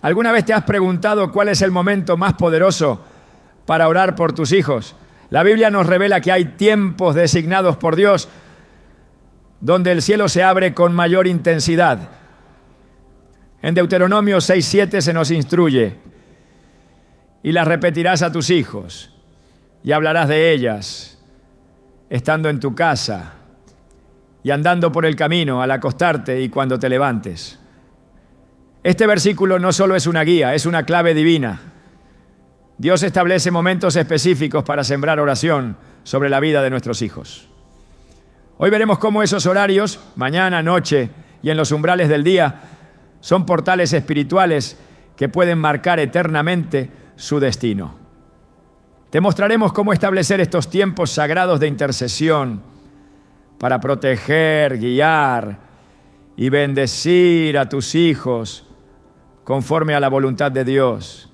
¿Alguna vez te has preguntado cuál es el momento más poderoso para orar por tus hijos? La Biblia nos revela que hay tiempos designados por Dios donde el cielo se abre con mayor intensidad. En Deuteronomio 6:7 se nos instruye: y las repetirás a tus hijos y hablarás de ellas, estando en tu casa y andando por el camino, al acostarte y cuando te levantes. Este versículo no solo es una guía, es una clave divina. Dios establece momentos específicos para sembrar oración sobre la vida de nuestros hijos. Hoy veremos cómo esos horarios, mañana, noche y en los umbrales del día, son portales espirituales que pueden marcar eternamente su destino. Te mostraremos cómo establecer estos tiempos sagrados de intercesión para proteger, guiar y bendecir a tus hijos conforme a la voluntad de Dios.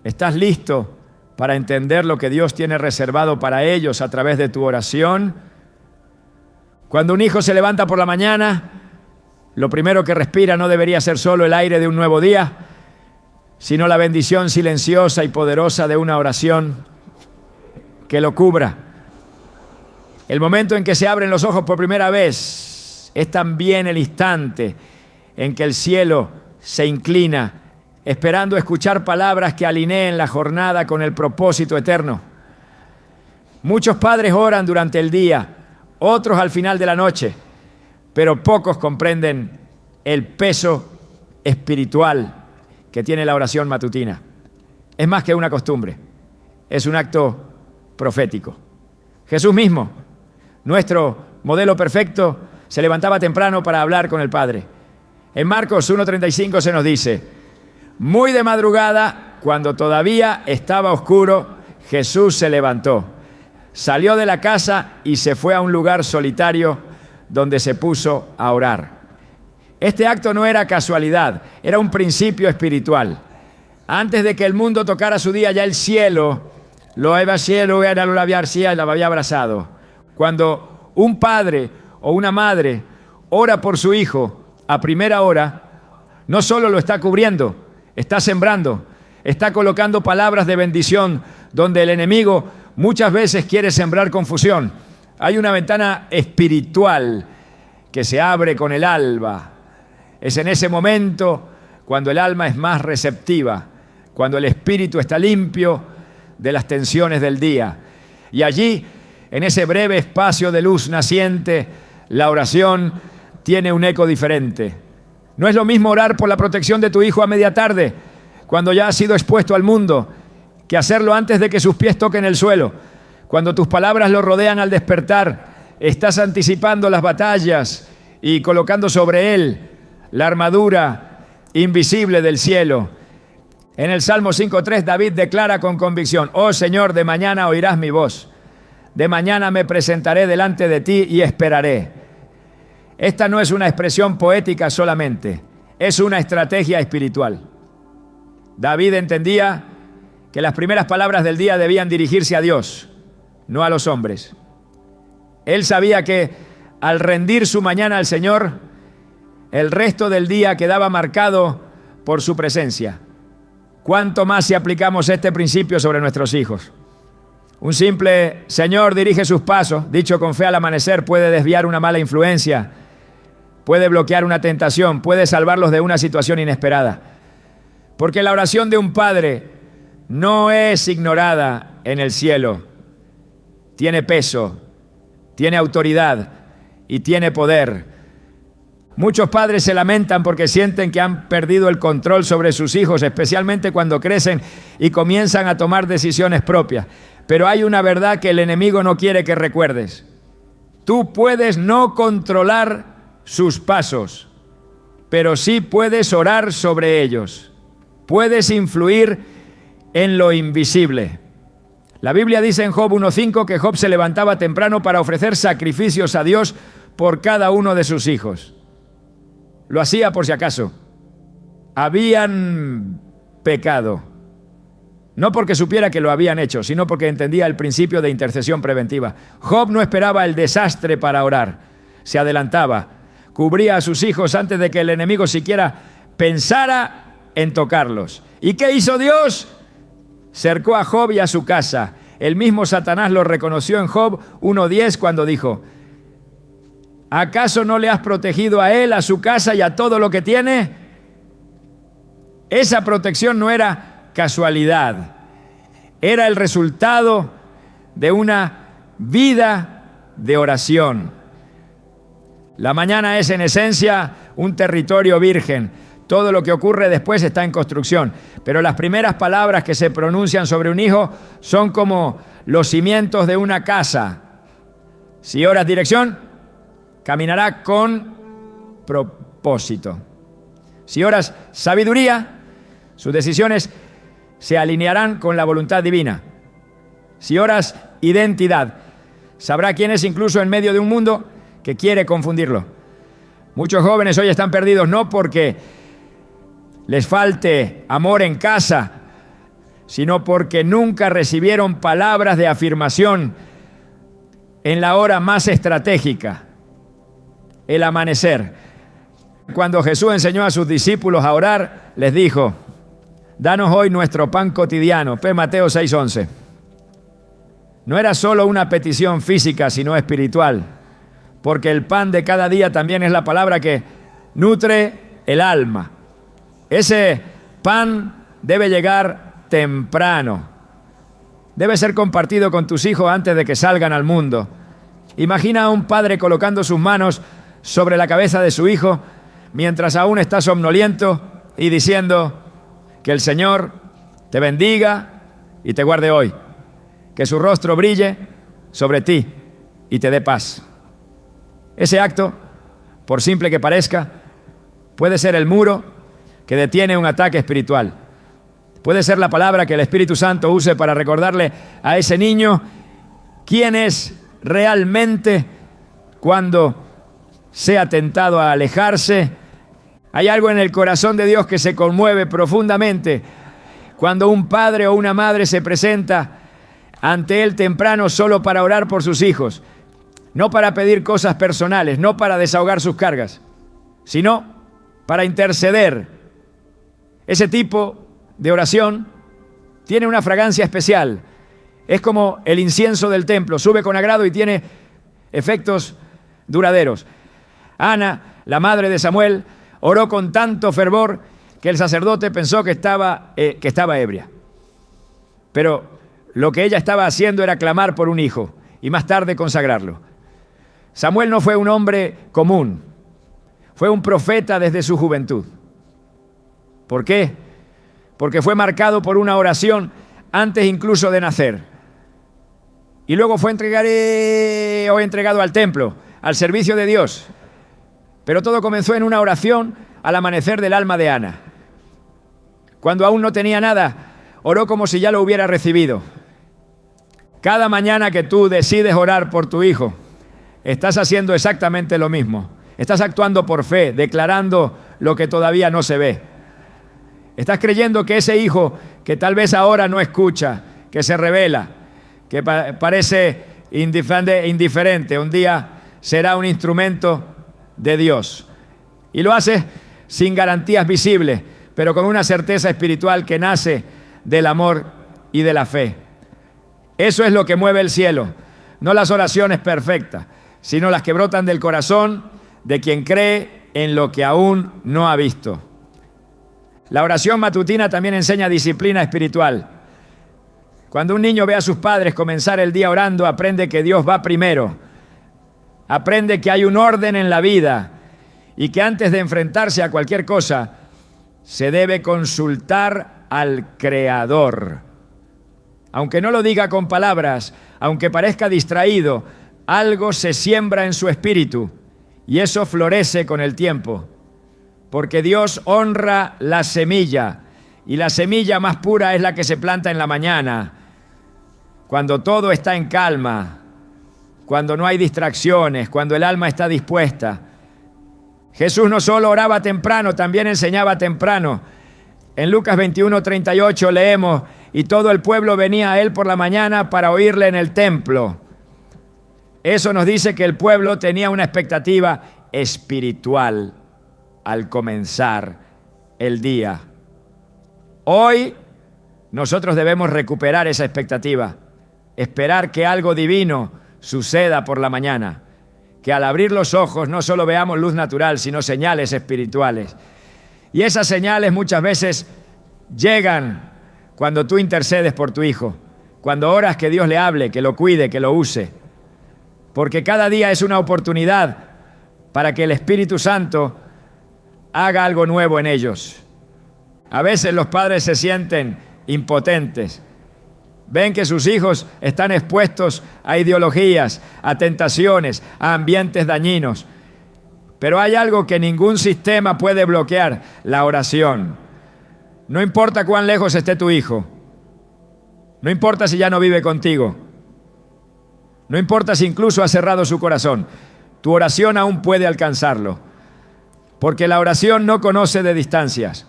¿Estás listo para entender lo que Dios tiene reservado para ellos a través de tu oración? Cuando un hijo se levanta por la mañana, lo primero que respira no debería ser solo el aire de un nuevo día, sino la bendición silenciosa y poderosa de una oración que lo cubra. El momento en que se abren los ojos por primera vez es también el instante en que el cielo se inclina, esperando escuchar palabras que alineen la jornada con el propósito eterno. Muchos padres oran durante el día, otros al final de la noche, pero pocos comprenden el peso espiritual que tiene la oración matutina. Es más que una costumbre, es un acto profético. Jesús mismo, nuestro modelo perfecto, se levantaba temprano para hablar con el Padre. En Marcos 1:35 se nos dice: muy de madrugada, cuando todavía estaba oscuro, Jesús se levantó, salió de la casa y se fue a un lugar solitario donde se puso a orar. Este acto no era casualidad, era un principio espiritual. Antes de que el mundo tocara su día, ya el cielo lo había abrazado. Cuando un padre o una madre ora por su hijo a primera hora, no solo lo está cubriendo, está sembrando, está colocando palabras de bendición donde el enemigo muchas veces quiere sembrar confusión. Hay una ventana espiritual que se abre con el alba. Es en ese momento cuando el alma es más receptiva, cuando el espíritu está limpio de las tensiones del día. Y allí, en ese breve espacio de luz naciente, la oración tiene un eco diferente. No es lo mismo orar por la protección de tu hijo a media tarde, cuando ya ha sido expuesto al mundo, que hacerlo antes de que sus pies toquen el suelo. Cuando tus palabras lo rodean al despertar, estás anticipando las batallas y colocando sobre él la armadura invisible del cielo. En el Salmo 5:3, David declara con convicción: oh Señor, de mañana oirás mi voz. De mañana me presentaré delante de ti y esperaré. Esta no es una expresión poética solamente, es una estrategia espiritual. David entendía que las primeras palabras del día debían dirigirse a Dios, no a los hombres. Él sabía que al rendir su mañana al Señor, el resto del día quedaba marcado por su presencia. ¿Cuánto más si aplicamos este principio sobre nuestros hijos? Un simple Señor dirige sus pasos, dicho con fe al amanecer, puede desviar una mala influencia, puede bloquear una tentación, puede salvarlos de una situación inesperada. Porque la oración de un padre no es ignorada en el cielo. Tiene peso, tiene autoridad y tiene poder. Muchos padres se lamentan porque sienten que han perdido el control sobre sus hijos, especialmente cuando crecen y comienzan a tomar decisiones propias. Pero hay una verdad que el enemigo no quiere que recuerdes. Tú puedes no controlar sus pasos, pero sí puedes orar sobre ellos. Puedes influir en lo invisible. La Biblia dice en Job 1:5 que Job se levantaba temprano para ofrecer sacrificios a Dios por cada uno de sus hijos. Lo hacía por si acaso. Habían pecado. No porque supiera que lo habían hecho, sino porque entendía el principio de intercesión preventiva. Job no esperaba el desastre para orar. Se adelantaba. Cubría a sus hijos antes de que el enemigo siquiera pensara en tocarlos. ¿Y qué hizo Dios? Cercó a Job y a su casa. El mismo Satanás lo reconoció en Job 1:10 cuando dijo: ¿acaso no le has protegido a él, a su casa y a todo lo que tiene? Esa protección no era casualidad, era el resultado de una vida de oración. La mañana es en esencia un territorio virgen. Todo lo que ocurre después está en construcción. Pero las primeras palabras que se pronuncian sobre un hijo son como los cimientos de una casa. Si oras dirección, caminará con propósito. Si oras sabiduría, sus decisiones se alinearán con la voluntad divina. Si oras identidad, sabrá quién es incluso en medio de un mundo que quiere confundirlo. Muchos jóvenes hoy están perdidos no porque les falte amor en casa, sino porque nunca recibieron palabras de afirmación en la hora más estratégica, el amanecer. Cuando Jesús enseñó a sus discípulos a orar, les dijo: danos hoy nuestro pan cotidiano. Mateo 6:11. No era solo una petición física, sino espiritual, porque el pan de cada día también es la palabra que nutre el alma. Ese pan debe llegar temprano. Debe ser compartido con tus hijos antes de que salgan al mundo. Imagina a un padre colocando sus manos sobre la cabeza de su hijo mientras aún está somnoliento y diciendo: que el Señor te bendiga y te guarde hoy. Que su rostro brille sobre ti y te dé paz. Ese acto, por simple que parezca, puede ser el muro que detiene un ataque espiritual. Puede ser la palabra que el Espíritu Santo use para recordarle a ese niño quién es realmente cuando sea tentado a alejarse. Hay algo en el corazón de Dios que se conmueve profundamente cuando un padre o una madre se presenta ante Él temprano solo para orar por sus hijos, no para pedir cosas personales, no para desahogar sus cargas, sino para interceder. Ese tipo de oración tiene una fragancia especial. Es como el incienso del templo, sube con agrado y tiene efectos duraderos. Ana, la madre de Samuel, oró con tanto fervor que el sacerdote pensó que estaba ebria. Pero lo que ella estaba haciendo era clamar por un hijo y más tarde consagrarlo. Samuel no fue un hombre común, fue un profeta desde su juventud. ¿Por qué? Porque fue marcado por una oración antes incluso de nacer. Y luego fue entregado al templo, al servicio de Dios. Pero todo comenzó en una oración al amanecer del alma de Ana. Cuando aún no tenía nada, oró como si ya lo hubiera recibido. Cada mañana que tú decides orar por tu hijo, estás haciendo exactamente lo mismo. Estás actuando por fe, declarando lo que todavía no se ve. Estás creyendo que ese hijo que tal vez ahora no escucha, que se revela, que parece indiferente, un día será un instrumento de Dios. Y lo haces sin garantías visibles, pero con una certeza espiritual que nace del amor y de la fe. Eso es lo que mueve el cielo, no las oraciones perfectas, sino las que brotan del corazón de quien cree en lo que aún no ha visto. La oración matutina también enseña disciplina espiritual. Cuando un niño ve a sus padres comenzar el día orando, aprende que Dios va primero. Aprende que hay un orden en la vida y que antes de enfrentarse a cualquier cosa, se debe consultar al Creador. Aunque no lo diga con palabras, aunque parezca distraído, algo se siembra en su espíritu y eso florece con el tiempo. Porque Dios honra la semilla y la semilla más pura es la que se planta en la mañana, cuando todo está en calma, cuando no hay distracciones, cuando el alma está dispuesta. Jesús no solo oraba temprano, también enseñaba temprano. En Lucas 21:38 leemos: y todo el pueblo venía a él por la mañana para oírle en el templo. Eso nos dice que el pueblo tenía una expectativa espiritual al comenzar el día. Hoy nosotros debemos recuperar esa expectativa, esperar que algo divino suceda por la mañana, que al abrir los ojos no solo veamos luz natural, sino señales espirituales. Y esas señales muchas veces llegan cuando tú intercedes por tu hijo, cuando oras que Dios le hable, que lo cuide, que lo use. Porque cada día es una oportunidad para que el Espíritu Santo haga algo nuevo en ellos. A veces los padres se sienten impotentes. Ven que sus hijos están expuestos a ideologías, a tentaciones, a ambientes dañinos. Pero hay algo que ningún sistema puede bloquear: la oración. No importa cuán lejos esté tu hijo. No importa si ya no vive contigo. No importa si incluso ha cerrado su corazón. Tu oración aún puede alcanzarlo. Porque la oración no conoce de distancias.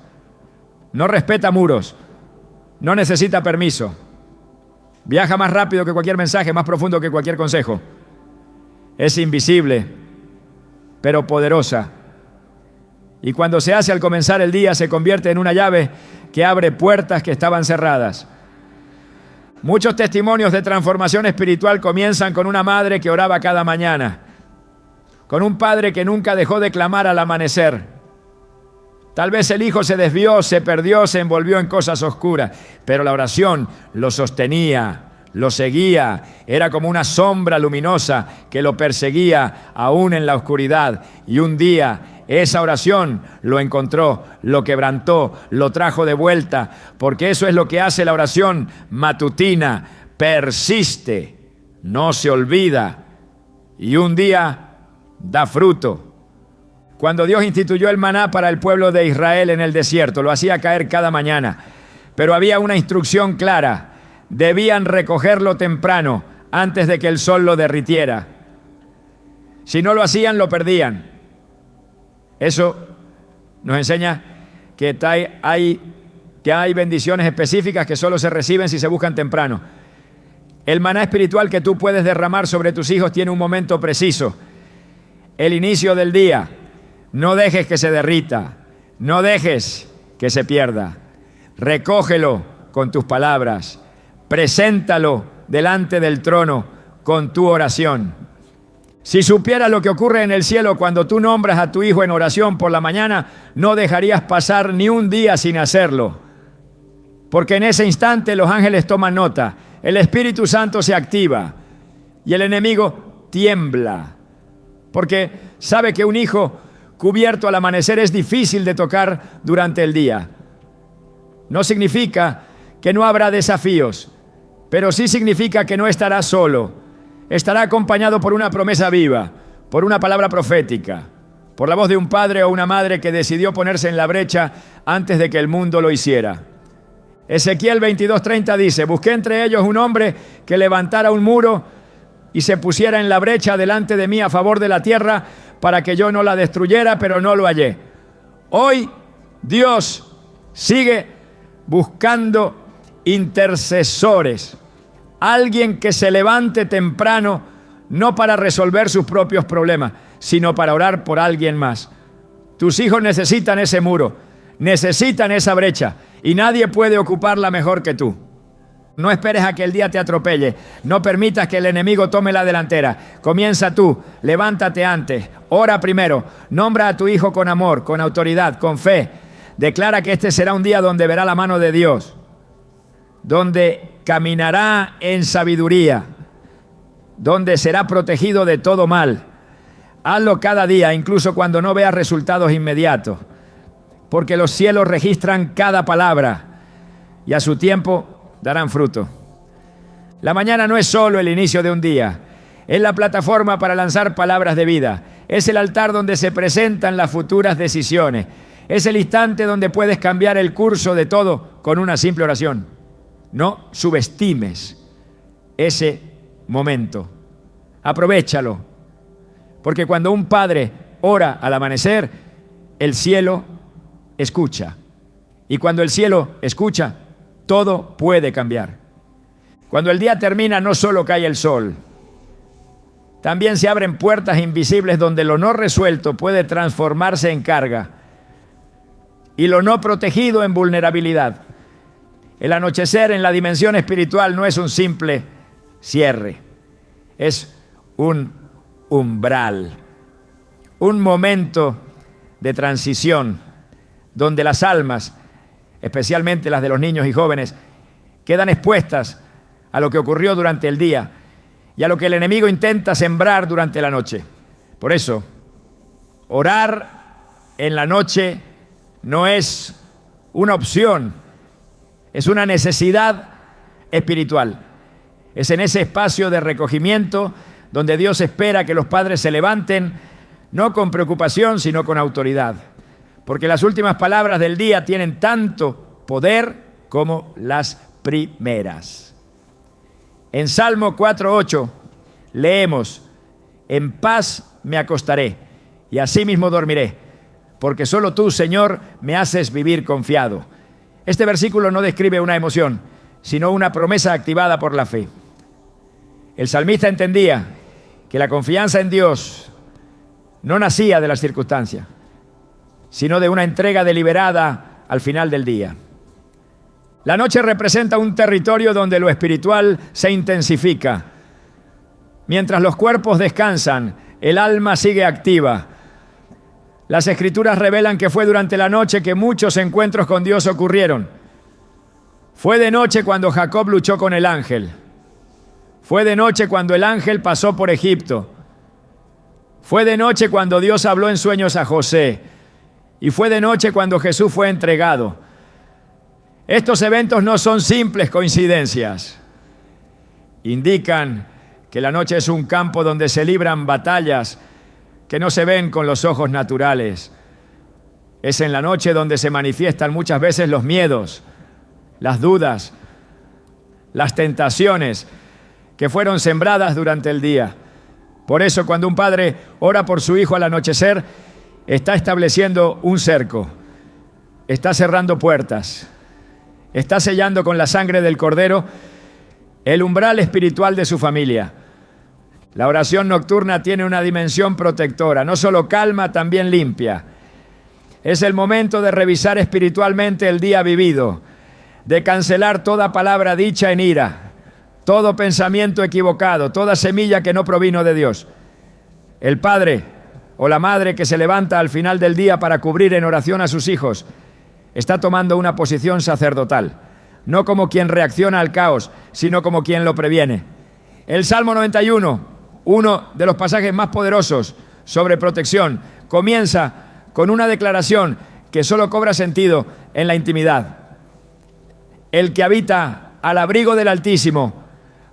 No respeta muros. No necesita permiso. Viaja más rápido que cualquier mensaje, más profundo que cualquier consejo. Es invisible, pero poderosa. Y cuando se hace al comenzar el día, se convierte en una llave que abre puertas que estaban cerradas. Muchos testimonios de transformación espiritual comienzan con una madre que oraba cada mañana, con un padre que nunca dejó de clamar al amanecer. Tal vez el hijo se desvió, se perdió, se envolvió en cosas oscuras, pero la oración lo sostenía, lo seguía. Era como una sombra luminosa que lo perseguía aún en la oscuridad. Y un día esa oración lo encontró, lo quebrantó, lo trajo de vuelta, porque eso es lo que hace la oración matutina: persiste, no se olvida y un día da fruto. Cuando Dios instituyó el maná para el pueblo de Israel en el desierto, lo hacía caer cada mañana, pero había una instrucción clara: debían recogerlo temprano, antes de que el sol lo derritiera. Si no lo hacían, lo perdían. Eso nos enseña que hay bendiciones específicas que solo se reciben si se buscan temprano. El maná espiritual que tú puedes derramar sobre tus hijos tiene un momento preciso: el inicio del día. No dejes que se derrita, no dejes que se pierda. Recógelo con tus palabras, preséntalo delante del trono con tu oración. Si supieras lo que ocurre en el cielo cuando tú nombras a tu hijo en oración por la mañana, no dejarías pasar ni un día sin hacerlo. Porque en ese instante los ángeles toman nota, el Espíritu Santo se activa y el enemigo tiembla. Porque sabe que un hijo cubierto al amanecer es difícil de tocar durante el día. No significa que no habrá desafíos, pero sí significa que no estará solo. Estará acompañado por una promesa viva, por una palabra profética, por la voz de un padre o una madre que decidió ponerse en la brecha antes de que el mundo lo hiciera. Ezequiel 22:30 dice: busqué entre ellos un hombre que levantara un muro y se pusiera en la brecha delante de mí a favor de la tierra, para que yo no la destruyera, pero no lo hallé. Hoy Dios sigue buscando intercesores, alguien que se levante temprano, no para resolver sus propios problemas, sino para orar por alguien más. Tus hijos necesitan ese muro, necesitan esa brecha, y nadie puede ocuparla mejor que tú. No esperes a que el día te atropelle. No permitas que el enemigo tome la delantera. Comienza tú, levántate antes, ora primero, nombra a tu hijo con amor, con autoridad, con fe. Declara que este será un día donde verá la mano de Dios, donde caminará en sabiduría, donde será protegido de todo mal. Hazlo cada día, incluso cuando no veas resultados inmediatos, porque los cielos registran cada palabra y a su tiempo darán fruto. La mañana no es solo el inicio de un día, es la plataforma para lanzar palabras de vida, es el altar donde se presentan las futuras decisiones, es el instante donde puedes cambiar el curso de todo con una simple oración. No subestimes ese momento, aprovéchalo, porque cuando un padre ora al amanecer, el cielo escucha, y cuando el cielo escucha, todo puede cambiar. Cuando el día termina, no solo cae el sol, también se abren puertas invisibles donde lo no resuelto puede transformarse en carga y lo no protegido en vulnerabilidad. El anochecer en la dimensión espiritual no es un simple cierre, es un umbral, un momento de transición donde las almas, especialmente las de los niños y jóvenes, quedan expuestas a lo que ocurrió durante el día y a lo que el enemigo intenta sembrar durante la noche. Por eso, orar en la noche no es una opción, es una necesidad espiritual. Es en ese espacio de recogimiento donde Dios espera que los padres se levanten, no con preocupación, sino con autoridad. Porque las últimas palabras del día tienen tanto poder como las primeras. En Salmo 4:8 leemos: en paz me acostaré y asimismo dormiré, porque solo tú, Señor, me haces vivir confiado. Este versículo no describe una emoción, sino una promesa activada por la fe. El salmista entendía que la confianza en Dios no nacía de las circunstancias, sino de una entrega deliberada al final del día. La noche representa un territorio donde lo espiritual se intensifica. Mientras los cuerpos descansan, el alma sigue activa. Las Escrituras revelan que fue durante la noche que muchos encuentros con Dios ocurrieron. Fue de noche cuando Jacob luchó con el ángel. Fue de noche cuando el ángel pasó por Egipto. Fue de noche cuando Dios habló en sueños a José. Y fue de noche cuando Jesús fue entregado. Estos eventos no son simples coincidencias. Indican que la noche es un campo donde se libran batallas que no se ven con los ojos naturales. Es en la noche donde se manifiestan muchas veces los miedos, las dudas, las tentaciones que fueron sembradas durante el día. Por eso, cuando un padre ora por su hijo al anochecer, está estableciendo un cerco, está cerrando puertas, está sellando con la sangre del Cordero el umbral espiritual de su familia. La oración nocturna tiene una dimensión protectora, no solo calma, también limpia. Es el momento de revisar espiritualmente el día vivido, de cancelar toda palabra dicha en ira, todo pensamiento equivocado, toda semilla que no provino de Dios. El padre o la madre que se levanta al final del día para cubrir en oración a sus hijos está tomando una posición sacerdotal, no como quien reacciona al caos, sino como quien lo previene. El Salmo 91, uno de los pasajes más poderosos sobre protección, comienza con una declaración que solo cobra sentido en la intimidad. El que habita al abrigo del Altísimo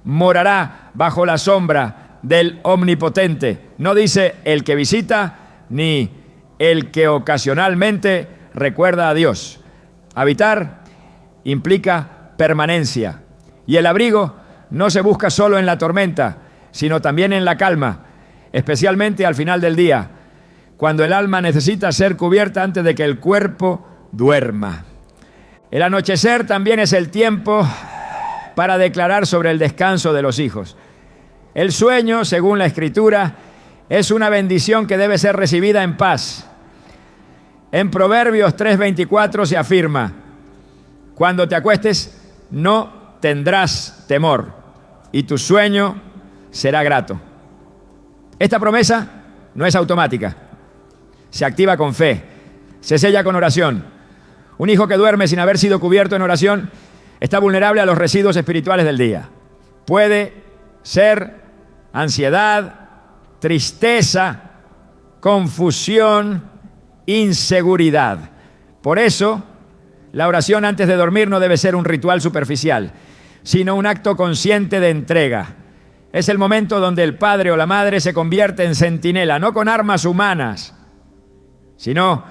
morará bajo la sombra del Omnipotente. No dice el que visita ni el que ocasionalmente recuerda a Dios. Habitar implica permanencia. Y el abrigo no se busca solo en la tormenta, sino también en la calma, especialmente al final del día, cuando el alma necesita ser cubierta antes de que el cuerpo duerma. El anochecer también es el tiempo para declarar sobre el descanso de los hijos. El sueño, según la Escritura, es una bendición que debe ser recibida en paz. En Proverbios 3:24 se afirma: cuando te acuestes no tendrás temor y tu sueño será grato. Esta promesa no es automática, se activa con fe, se sella con oración. Un hijo que duerme sin haber sido cubierto en oración está vulnerable a los residuos espirituales del día. Puede ser ansiedad, tristeza, confusión, inseguridad. Por eso, la oración antes de dormir no debe ser un ritual superficial, sino un acto consciente de entrega. Es el momento donde el padre o la madre se convierte en centinela, no con armas humanas, sino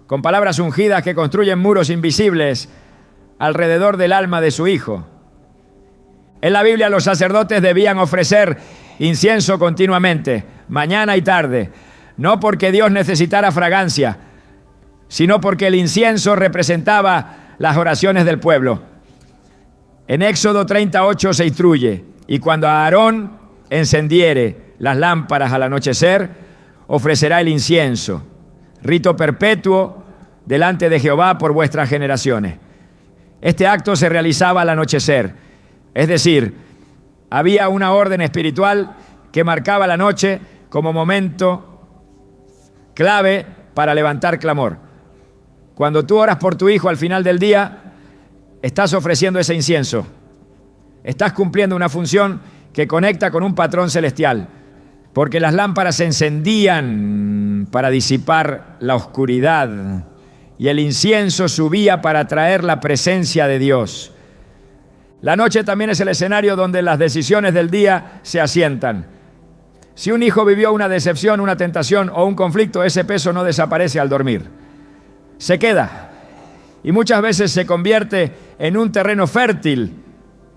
con palabras ungidas que construyen muros invisibles alrededor del alma de su hijo. En la Biblia los sacerdotes debían ofrecer incienso continuamente, mañana y tarde, no porque Dios necesitara fragancia, sino porque el incienso representaba las oraciones del pueblo. En Éxodo 38 se instruye: y cuando Aarón encendiere las lámparas al anochecer, ofrecerá el incienso, rito perpetuo delante de Jehová por vuestras generaciones. Este acto se realizaba al anochecer, es decir, había una orden espiritual que marcaba la noche como momento clave para levantar clamor. Cuando tú oras por tu hijo al final del día, estás ofreciendo ese incienso. Estás cumpliendo una función que conecta con un patrón celestial, porque las lámparas se encendían para disipar la oscuridad y el incienso subía para traer la presencia de Dios. La noche también es el escenario donde las decisiones del día se asientan. Si un hijo vivió una decepción, una tentación o un conflicto, ese peso no desaparece al dormir. Se queda y muchas veces se convierte en un terreno fértil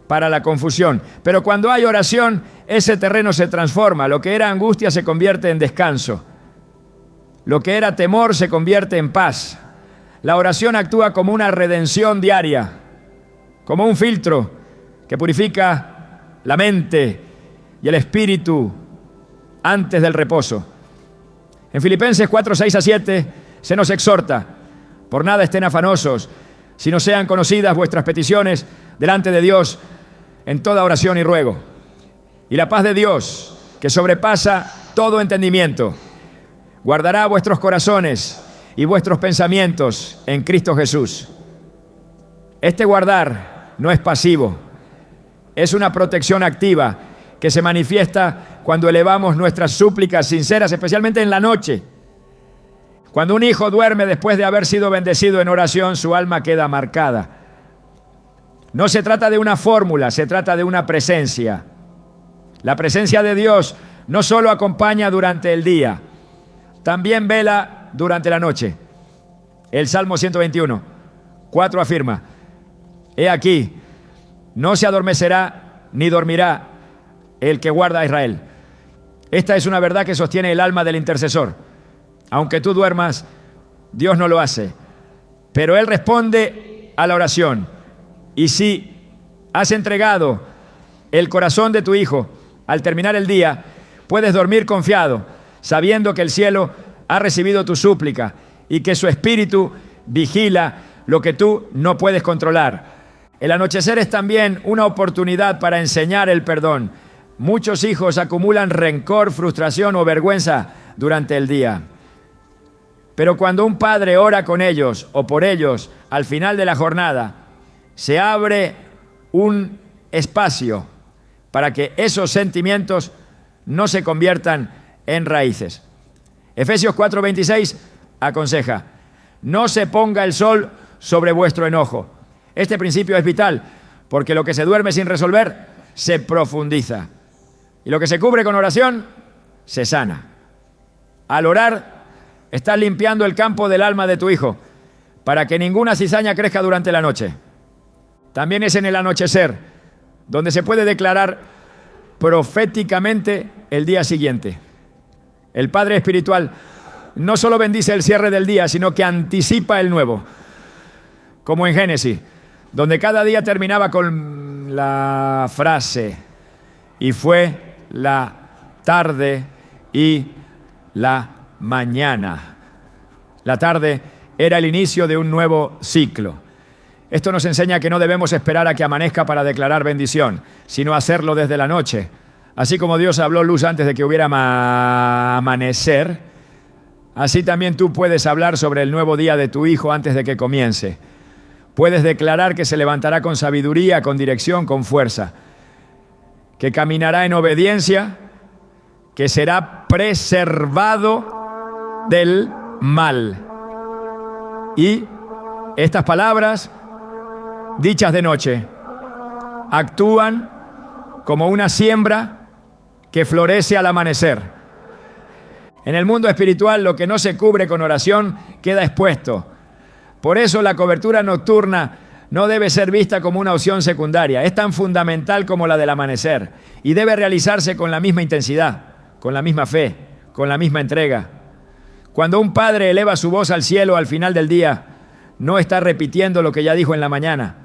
para la confusión. Pero cuando hay oración, ese terreno se transforma. Lo que era angustia se convierte en descanso. Lo que era temor se convierte en paz. La oración actúa como una redención diaria, como un filtro que purifica la mente y el espíritu antes del reposo. En Filipenses 4, 6 a 7 se nos exhorta: por nada estén afanosos, sino sean conocidas vuestras peticiones delante de Dios en toda oración y ruego. Y la paz de Dios, que sobrepasa todo entendimiento, guardará vuestros corazones y vuestros pensamientos en Cristo Jesús. Este guardar no es pasivo, es una protección activa que se manifiesta cuando elevamos nuestras súplicas sinceras, especialmente en la noche. Cuando un hijo duerme después de haber sido bendecido en oración, su alma queda marcada. No se trata de una fórmula, se trata de una presencia. La presencia de Dios no solo acompaña durante el día, también vela durante la noche. El Salmo 121, 4 afirma: he aquí, no se adormecerá ni dormirá el que guarda a Israel. Esta es una verdad que sostiene el alma del intercesor. Aunque tú duermas, Dios no lo hace, pero Él responde a la oración. Y si has entregado el corazón de tu hijo al terminar el día, puedes dormir confiado, sabiendo que el cielo ha recibido tu súplica y que su espíritu vigila lo que tú no puedes controlar. El anochecer es también una oportunidad para enseñar el perdón. Muchos hijos acumulan rencor, frustración o vergüenza durante el día. Pero cuando un padre ora con ellos o por ellos al final de la jornada, se abre un espacio para que esos sentimientos no se conviertan en raíces. Efesios 4:26 aconseja: no se ponga el sol sobre vuestro enojo. Este principio es vital, porque lo que se duerme sin resolver se profundiza, y lo que se cubre con oración se sana. Al orar, estás limpiando el campo del alma de tu hijo, para que ninguna cizaña crezca durante la noche. También es en el anochecer donde se puede declarar proféticamente el día siguiente. El Padre Espiritual no solo bendice el cierre del día, sino que anticipa el nuevo. Como en Génesis, donde cada día terminaba con la frase: y fue la tarde y la mañana. La tarde era el inicio de un nuevo ciclo. Esto nos enseña que no debemos esperar a que amanezca para declarar bendición, sino hacerlo desde la noche. Así como Dios habló luz antes de que hubiera amanecer, así también tú puedes hablar sobre el nuevo día de tu hijo antes de que comience. Puedes declarar que se levantará con sabiduría, con dirección, con fuerza, que caminará en obediencia, que será preservado del mal. Y estas palabras, dichas de noche, actúan como una siembra que florece al amanecer. En el mundo espiritual, lo que no se cubre con oración queda expuesto. Por eso la cobertura nocturna no debe ser vista como una opción secundaria. Es tan fundamental como la del amanecer y debe realizarse con la misma intensidad, con la misma fe, con la misma entrega. Cuando un padre eleva su voz al cielo al final del día, no está repitiendo lo que ya dijo en la mañana.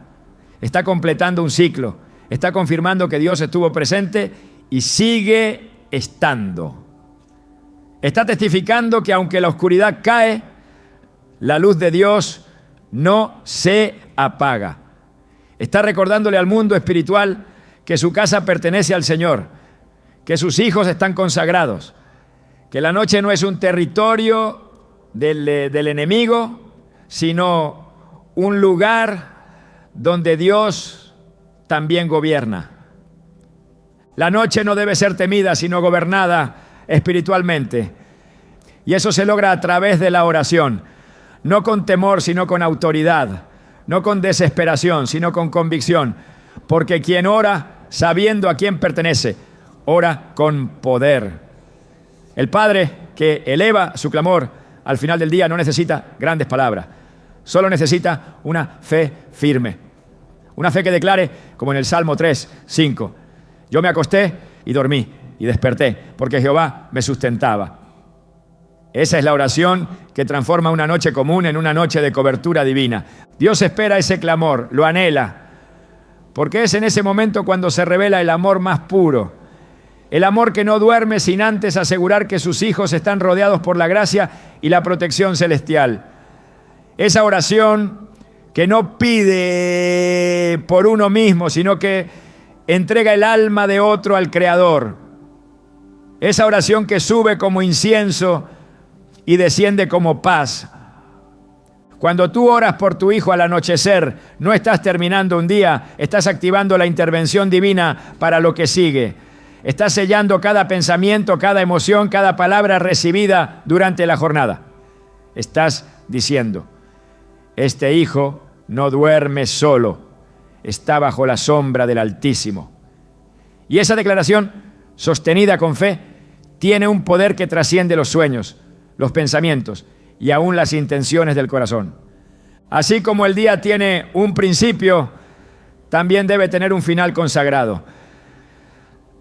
Está completando un ciclo. Está confirmando que Dios estuvo presente y sigue estando. Está testificando que aunque la oscuridad cae, la luz de Dios no se apaga. Está recordándole al mundo espiritual que su casa pertenece al Señor, que sus hijos están consagrados, que la noche no es un territorio del enemigo, sino un lugar donde Dios también gobierna. La noche no debe ser temida, sino gobernada espiritualmente. Y eso se logra a través de la oración, no con temor, sino con autoridad, no con desesperación, sino con convicción, porque quien ora sabiendo a quién pertenece, ora con poder. El Padre que eleva su clamor al final del día no necesita grandes palabras, solo necesita una fe firme, una fe que declare, como en el Salmo 3, 5, yo me acosté y dormí y desperté, porque Jehová me sustentaba. Esa es la oración que transforma una noche común en una noche de cobertura divina. Dios espera ese clamor, lo anhela, porque es en ese momento cuando se revela el amor más puro, el amor que no duerme sin antes asegurar que sus hijos están rodeados por la gracia y la protección celestial. Esa oración que no pide por uno mismo, sino que entrega el alma de otro al Creador. Esa oración que sube como incienso y desciende como paz. Cuando tú oras por tu hijo al anochecer, no estás terminando un día, estás activando la intervención divina para lo que sigue. Estás sellando cada pensamiento, cada emoción, cada palabra recibida durante la jornada. Estás diciendo, este hijo no duerme solo, está bajo la sombra del Altísimo. Y esa declaración, sostenida con fe, tiene un poder que trasciende los sueños, los pensamientos y aún las intenciones del corazón. Así como el día tiene un principio, también debe tener un final consagrado.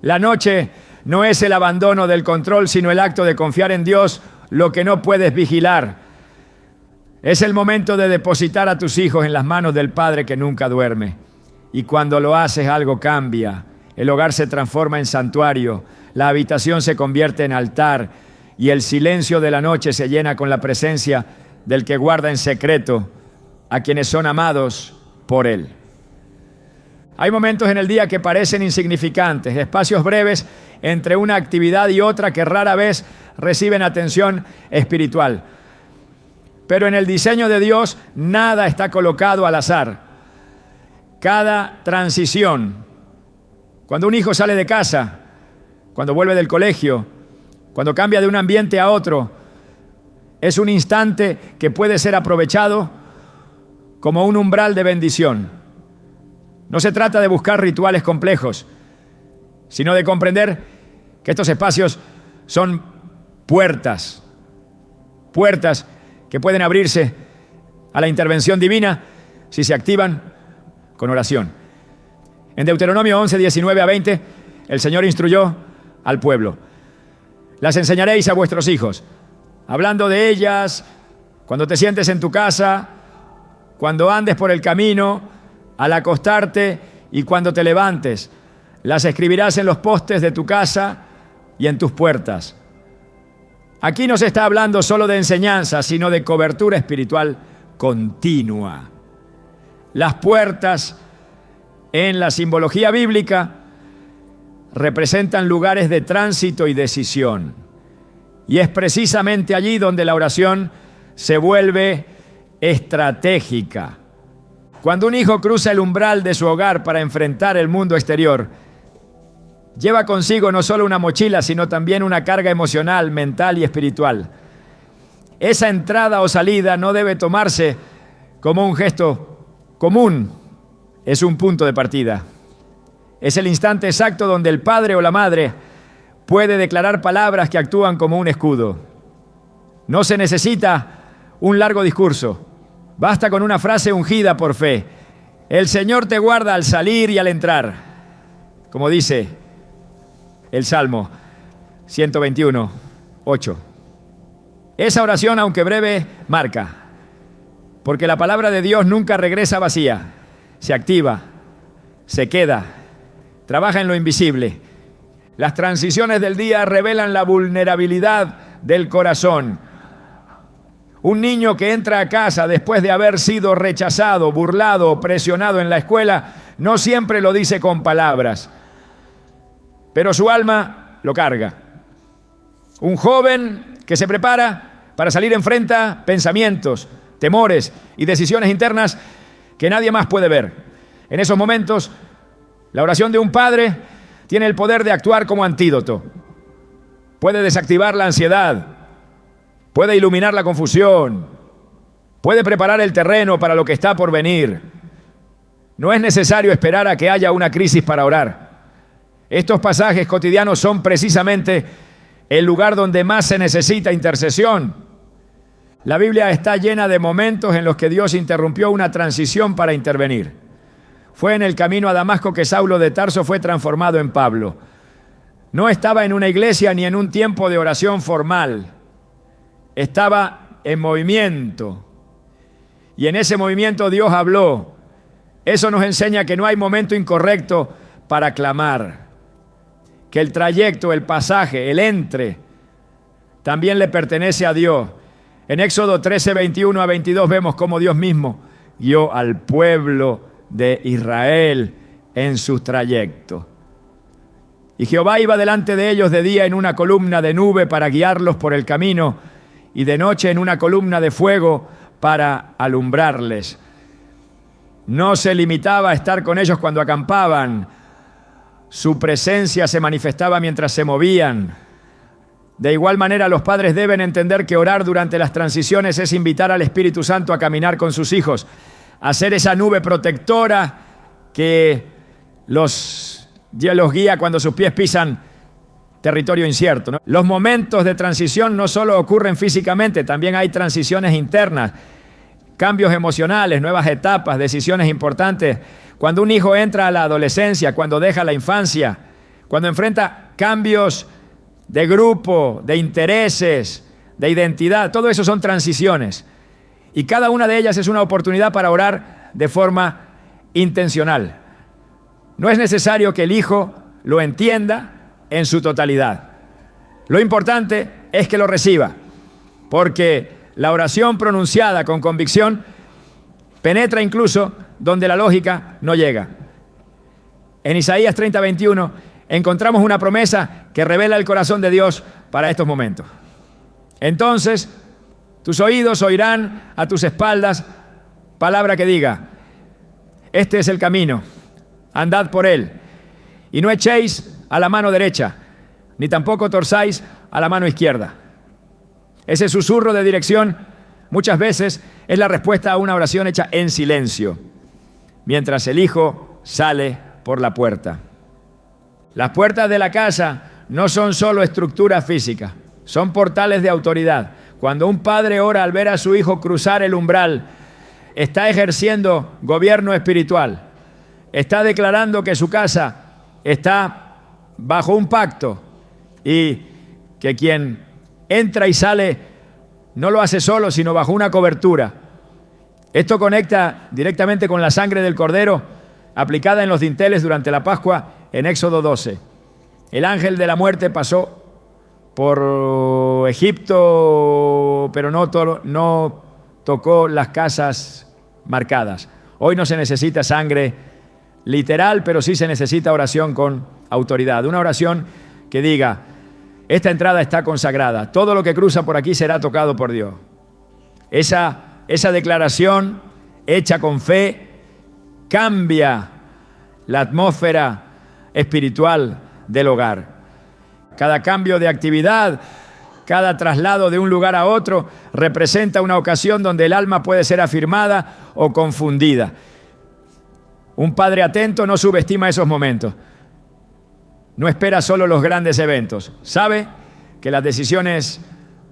La noche no es el abandono del control, sino el acto de confiar en Dios lo que no puedes vigilar. Es el momento de depositar a tus hijos en las manos del Padre que nunca duerme. Y cuando lo haces, algo cambia. El hogar se transforma en santuario, la habitación se convierte en altar, y el silencio de la noche se llena con la presencia del que guarda en secreto a quienes son amados por Él. Hay momentos en el día que parecen insignificantes, espacios breves entre una actividad y otra que rara vez reciben atención espiritual. Pero en el diseño de Dios nada está colocado al azar. Cada transición, cuando un hijo sale de casa, cuando vuelve del colegio, cuando cambia de un ambiente a otro, es un instante que puede ser aprovechado como un umbral de bendición. No se trata de buscar rituales complejos, sino de comprender que estos espacios son puertas que pueden abrirse a la intervención divina si se activan con oración. En Deuteronomio 11, 19 a 20, el Señor instruyó al pueblo. Las enseñaréis a vuestros hijos, hablando de ellas cuando te sientes en tu casa, cuando andes por el camino, al acostarte y cuando te levantes. Las escribirás en los postes de tu casa y en tus puertas. Aquí no se está hablando solo de enseñanza, sino de cobertura espiritual continua. Las puertas en la simbología bíblica representan lugares de tránsito y decisión. Y es precisamente allí donde la oración se vuelve estratégica. Cuando un hijo cruza el umbral de su hogar para enfrentar el mundo exterior, lleva consigo no solo una mochila, sino también una carga emocional, mental y espiritual. Esa entrada o salida no debe tomarse como un gesto común, es un punto de partida. Es el instante exacto donde el padre o la madre puede declarar palabras que actúan como un escudo. No se necesita un largo discurso, basta con una frase ungida por fe. El Señor te guarda al salir y al entrar, como dice el Salmo 121, 8. Esa oración, aunque breve, marca, porque la palabra de Dios nunca regresa vacía, se activa, se queda, trabaja en lo invisible. Las transiciones del día revelan la vulnerabilidad del corazón. Un niño que entra a casa después de haber sido rechazado, burlado, presionado en la escuela, no siempre lo dice con palabras, pero su alma lo carga. Un joven que se prepara para salir enfrenta pensamientos, temores y decisiones internas que nadie más puede ver. En esos momentos, la oración de un padre tiene el poder de actuar como antídoto. Puede desactivar la ansiedad, puede iluminar la confusión, puede preparar el terreno para lo que está por venir. No es necesario esperar a que haya una crisis para orar. Estos pasajes cotidianos son precisamente el lugar donde más se necesita intercesión. La Biblia está llena de momentos en los que Dios interrumpió una transición para intervenir. Fue en el camino a Damasco que Saulo de Tarso fue transformado en Pablo. No estaba en una iglesia ni en un tiempo de oración formal. Estaba en movimiento. Y en ese movimiento Dios habló. Eso nos enseña que no hay momento incorrecto para clamar. Que el trayecto, el pasaje, el entre, también le pertenece a Dios. En Éxodo 13, 21 a 22 vemos cómo Dios mismo guió al pueblo de Israel en sus trayectos. Y Jehová iba delante de ellos de día en una columna de nube para guiarlos por el camino, y de noche en una columna de fuego para alumbrarles. No se limitaba a estar con ellos cuando acampaban. Su presencia se manifestaba mientras se movían. De igual manera, los padres deben entender que orar durante las transiciones es invitar al Espíritu Santo a caminar con sus hijos, a ser esa nube protectora que los guía cuando sus pies pisan territorio incierto, ¿no? Los momentos de transición no solo ocurren físicamente, también hay transiciones internas, cambios emocionales, nuevas etapas, decisiones importantes. Cuando un hijo entra a la adolescencia, cuando deja la infancia, cuando enfrenta cambios de grupo, de intereses, de identidad, todo eso son transiciones. Y cada una de ellas es una oportunidad para orar de forma intencional. No es necesario que el hijo lo entienda en su totalidad. Lo importante es que lo reciba, porque la oración pronunciada con convicción penetra incluso donde la lógica no llega. En Isaías 30, 21 encontramos una promesa que revela el corazón de Dios para estos momentos. Entonces, tus oídos oirán a tus espaldas palabra que diga: este es el camino, andad por él, y no echéis a la mano derecha, ni tampoco torzáis a la mano izquierda. Ese susurro de dirección muchas veces es la respuesta a una oración hecha en silencio, mientras el hijo sale por la puerta. Las puertas de la casa no son solo estructuras físicas, son portales de autoridad. Cuando un padre ora al ver a su hijo cruzar el umbral, está ejerciendo gobierno espiritual, está declarando que su casa está bajo un pacto y que quien entra y sale no lo hace solo, sino bajo una cobertura. Esto conecta directamente con la sangre del Cordero aplicada en los dinteles durante la Pascua en Éxodo 12. El ángel de la muerte pasó por Egipto, pero no tocó las casas marcadas. Hoy no se necesita sangre literal, pero sí se necesita oración con autoridad. Una oración que diga: esta entrada está consagrada, todo lo que cruza por aquí será tocado por Dios. Esa declaración hecha con fe cambia la atmósfera espiritual del hogar. Cada cambio de actividad, cada traslado de un lugar a otro representa una ocasión donde el alma puede ser afirmada o confundida. Un padre atento no subestima esos momentos. No espera solo los grandes eventos. Sabe que las decisiones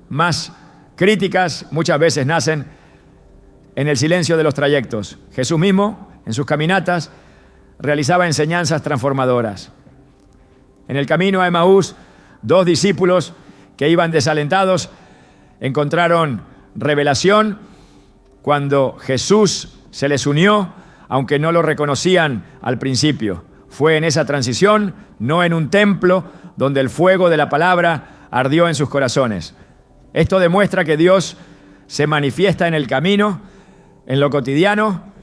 más críticas muchas veces nacen en el silencio de los trayectos. Jesús mismo, en sus caminatas, realizaba enseñanzas transformadoras. En el camino a Emaús, 2 discípulos que iban desalentados encontraron revelación cuando Jesús se les unió, aunque no lo reconocían al principio. Fue en esa transición, no en un templo, donde el fuego de la palabra ardió en sus corazones. Esto demuestra que Dios se manifiesta en el camino, en lo cotidiano,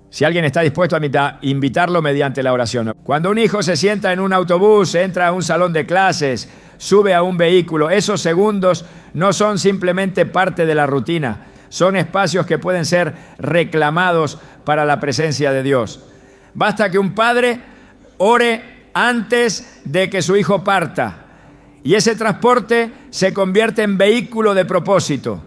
si alguien está dispuesto a invitarlo mediante la oración. Cuando un hijo se sienta en un autobús, entra a un salón de clases, sube a un vehículo, esos segundos no son simplemente parte de la rutina, son espacios que pueden ser reclamados para la presencia de Dios. Basta que un padre ore antes de que su hijo parta y ese transporte se convierte en vehículo de propósito.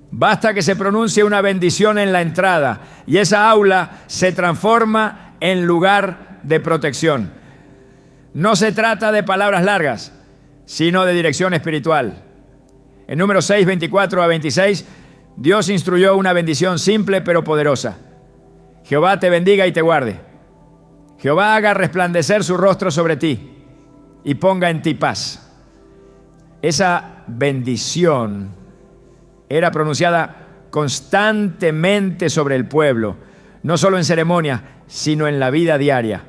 Basta que se pronuncie una bendición en la entrada y esa aula se transforma en lugar de protección. No se trata de palabras largas, sino de dirección espiritual. En Números 6, 24 a 26, Dios instruyó una bendición simple pero poderosa. Jehová te bendiga y te guarde. Jehová haga resplandecer su rostro sobre ti y ponga en ti paz. Esa bendición era pronunciada constantemente sobre el pueblo, no solo en ceremonia, sino en la vida diaria.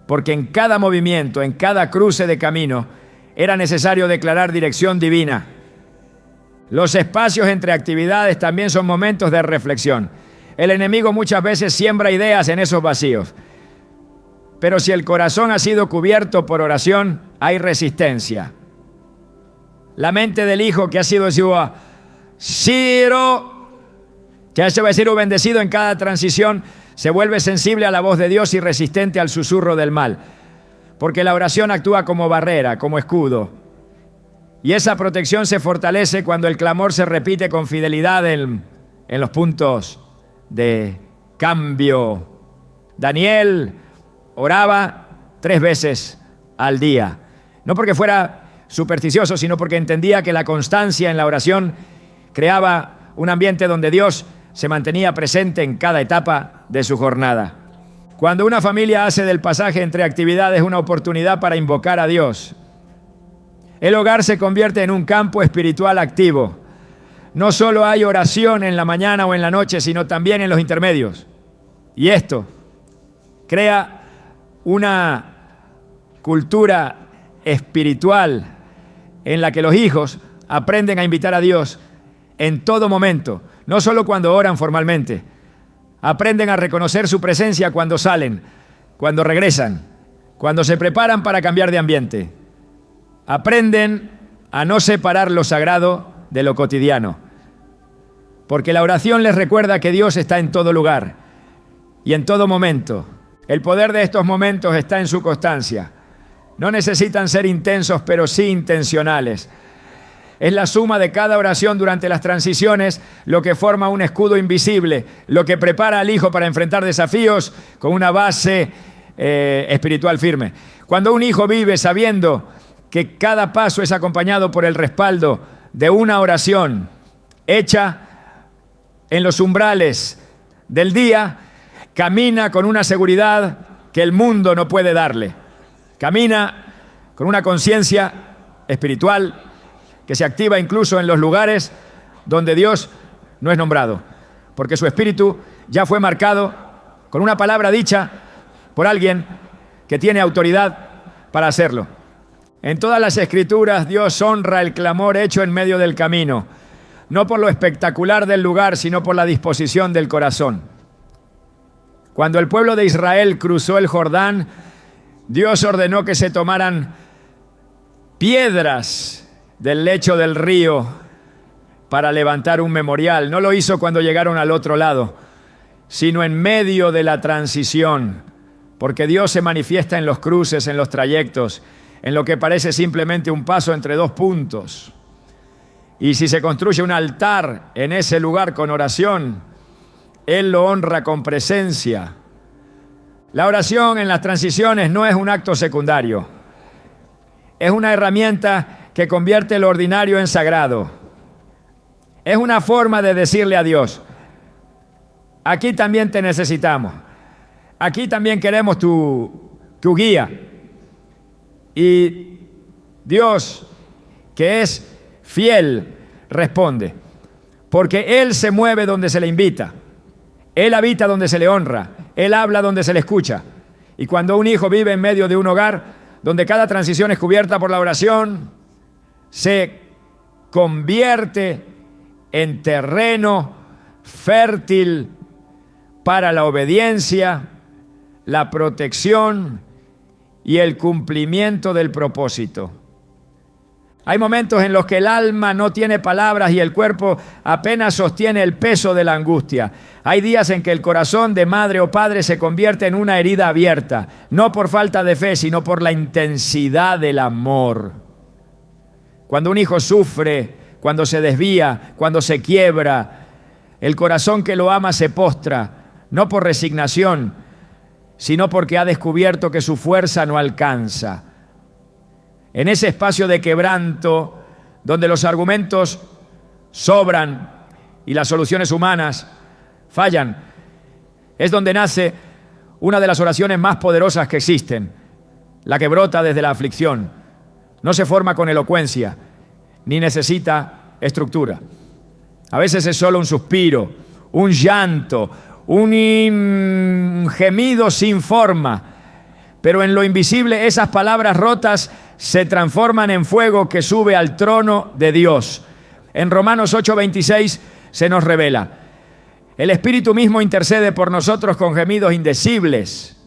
Porque en cada movimiento, en cada cruce de camino, era necesario declarar dirección divina. Los espacios entre actividades también son momentos de reflexión. El enemigo muchas veces siembra ideas en esos vacíos. Pero si el corazón ha sido cubierto por oración, hay resistencia. La mente del hijo que ha sido bendecido en cada transición, se vuelve sensible a la voz de Dios y resistente al susurro del mal. Porque la oración actúa como barrera, como escudo. Y esa protección se fortalece cuando el clamor se repite con fidelidad en los puntos de cambio. Daniel oraba 3 veces al día. No porque fuera supersticioso, sino porque entendía que la constancia en la oración creaba un ambiente donde Dios se mantenía presente en cada etapa de su jornada. Cuando una familia hace del pasaje entre actividades una oportunidad para invocar a Dios, el hogar se convierte en un campo espiritual activo. No solo hay oración en la mañana o en la noche, sino también en los intermedios. Y esto crea una cultura espiritual en la que los hijos aprenden a invitar a Dios en todo momento, no solo cuando oran formalmente. Aprenden a reconocer su presencia cuando salen, cuando regresan, cuando se preparan para cambiar de ambiente. Aprenden a no separar lo sagrado de lo cotidiano, porque la oración les recuerda que Dios está en todo lugar y en todo momento. El poder de estos momentos está en su constancia. No necesitan ser intensos, pero sí intencionales. Es la suma de cada oración durante las transiciones lo que forma un escudo invisible, lo que prepara al hijo para enfrentar desafíos con una base espiritual firme. Cuando un hijo vive sabiendo que cada paso es acompañado por el respaldo de una oración hecha en los umbrales del día, camina con una seguridad que el mundo no puede darle. Camina con una conciencia espiritual que se activa incluso en los lugares donde Dios no es nombrado, porque su espíritu ya fue marcado con una palabra dicha por alguien que tiene autoridad para hacerlo. En todas las Escrituras, Dios honra el clamor hecho en medio del camino, no por lo espectacular del lugar, sino por la disposición del corazón. Cuando el pueblo de Israel cruzó el Jordán, Dios ordenó que se tomaran piedras del lecho del río para levantar un memorial. No lo hizo cuando llegaron al otro lado, sino en medio de la transición, porque Dios se manifiesta en los cruces, en los trayectos, en lo que parece simplemente un paso entre 2 puntos. Y si se construye un altar en ese lugar con oración, Él lo honra con presencia. La oración en las transiciones no es un acto secundario, es una herramienta que convierte lo ordinario en sagrado. Es una forma de decirle a Dios: aquí también te necesitamos, aquí también queremos tu guía. Y Dios, que es fiel, responde, porque Él se mueve donde se le invita, Él habita donde se le honra, Él habla donde se le escucha. Y cuando un hijo vive en medio de un hogar donde cada transición es cubierta por la oración, se convierte en terreno fértil para la obediencia, la protección y el cumplimiento del propósito. Hay momentos en los que el alma no tiene palabras y el cuerpo apenas sostiene el peso de la angustia. Hay días en que el corazón de madre o padre se convierte en una herida abierta, no por falta de fe, sino por la intensidad del amor. Cuando un hijo sufre, cuando se desvía, cuando se quiebra, el corazón que lo ama se postra, no por resignación, sino porque ha descubierto que su fuerza no alcanza. En ese espacio de quebranto, donde los argumentos sobran y las soluciones humanas fallan, es donde nace una de las oraciones más poderosas que existen, la que brota desde la aflicción. No se forma con elocuencia, ni necesita estructura. A veces es solo un suspiro, un llanto, un gemido sin forma, pero en lo invisible esas palabras rotas se transforman en fuego que sube al trono de Dios. En Romanos 8:26 se nos revela: el Espíritu mismo intercede por nosotros con gemidos indecibles.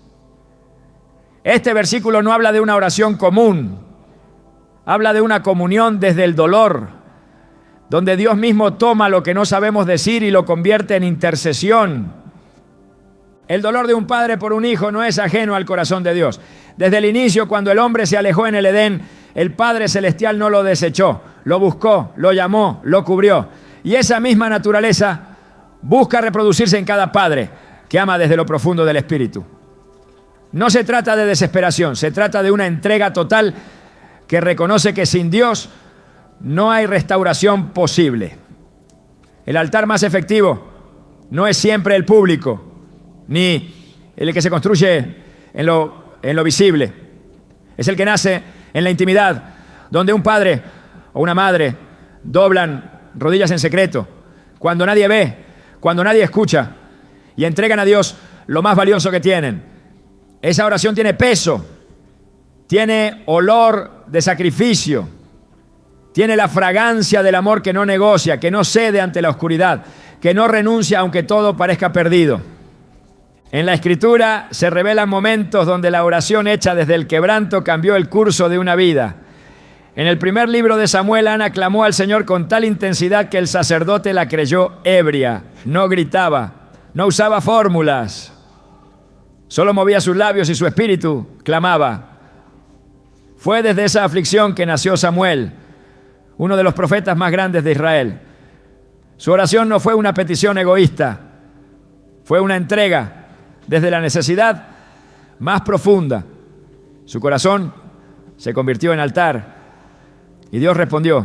Este versículo no habla de una oración común, habla de una comunión desde el dolor, donde Dios mismo toma lo que no sabemos decir y lo convierte en intercesión. El dolor de un padre por un hijo no es ajeno al corazón de Dios. Desde el inicio, cuando el hombre se alejó en el Edén, el Padre Celestial no lo desechó, lo buscó, lo llamó, lo cubrió. Y esa misma naturaleza busca reproducirse en cada padre que ama desde lo profundo del espíritu. No se trata de desesperación, se trata de una entrega total que reconoce que sin Dios no hay restauración posible. El altar más efectivo no es siempre el público, ni el que se construye en lo visible. Es el que nace en la intimidad, donde un padre o una madre doblan rodillas en secreto, cuando nadie ve, cuando nadie escucha, y entregan a Dios lo más valioso que tienen. Esa oración tiene peso, tiene olor de sacrificio, tiene la fragancia del amor que no negocia, que no cede ante la oscuridad, que no renuncia aunque todo parezca perdido. En la Escritura se revelan momentos donde la oración hecha desde el quebranto cambió el curso de una vida. En el primer libro de Samuel, Ana clamó al Señor con tal intensidad que el sacerdote la creyó ebria. No gritaba, no usaba fórmulas, solo movía sus labios y su espíritu clamaba. Fue desde esa aflicción que nació Samuel, uno de los profetas más grandes de Israel. Su oración no fue una petición egoísta, fue una entrega desde la necesidad más profunda. Su corazón se convirtió en altar y Dios respondió,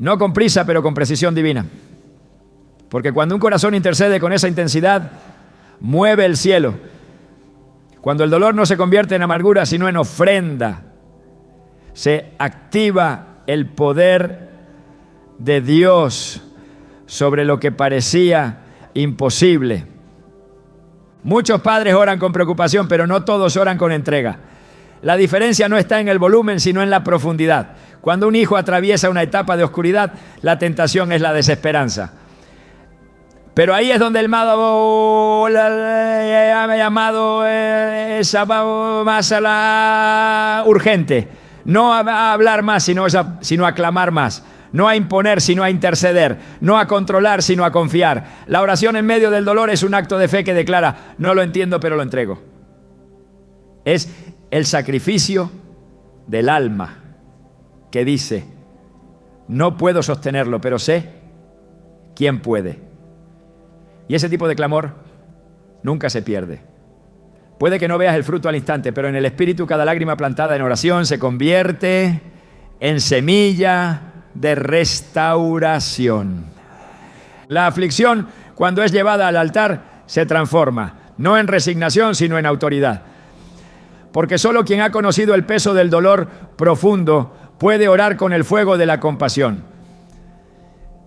no con prisa, pero con precisión divina. Porque cuando un corazón intercede con esa intensidad, mueve el cielo. Cuando el dolor no se convierte en amargura, sino en ofrenda, se activa el poder de Dios sobre lo que parecía imposible. Muchos padres oran con preocupación, pero no todos oran con entrega. La diferencia no está en el volumen, sino en la profundidad. Cuando un hijo atraviesa una etapa de oscuridad, la tentación es la desesperanza. Pero ahí es donde el llamado es más a la urgente. No a hablar más, sino a clamar más. No a imponer, sino a interceder. No a controlar, sino a confiar. La oración en medio del dolor es un acto de fe que declara, no lo entiendo, pero lo entrego. Es el sacrificio del alma que dice, no puedo sostenerlo, pero sé quién puede. Y ese tipo de clamor nunca se pierde. Puede que no veas el fruto al instante, pero en el espíritu cada lágrima plantada en oración se convierte en semilla de restauración. La aflicción, cuando es llevada al altar, se transforma, no en resignación, sino en autoridad. Porque solo quien ha conocido el peso del dolor profundo puede orar con el fuego de la compasión.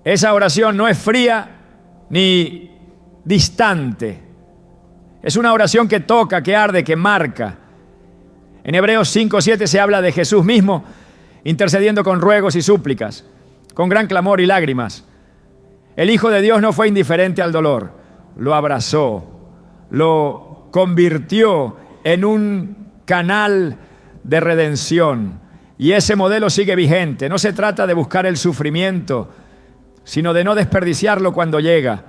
Esa oración no es fría ni distante. Es una oración que toca, que arde, que marca. En Hebreos 5:7 se habla de Jesús mismo intercediendo con ruegos y súplicas, con gran clamor y lágrimas. El Hijo de Dios no fue indiferente al dolor, lo abrazó, lo convirtió en un canal de redención. Y ese modelo sigue vigente. No se trata de buscar el sufrimiento, sino de no desperdiciarlo cuando llega.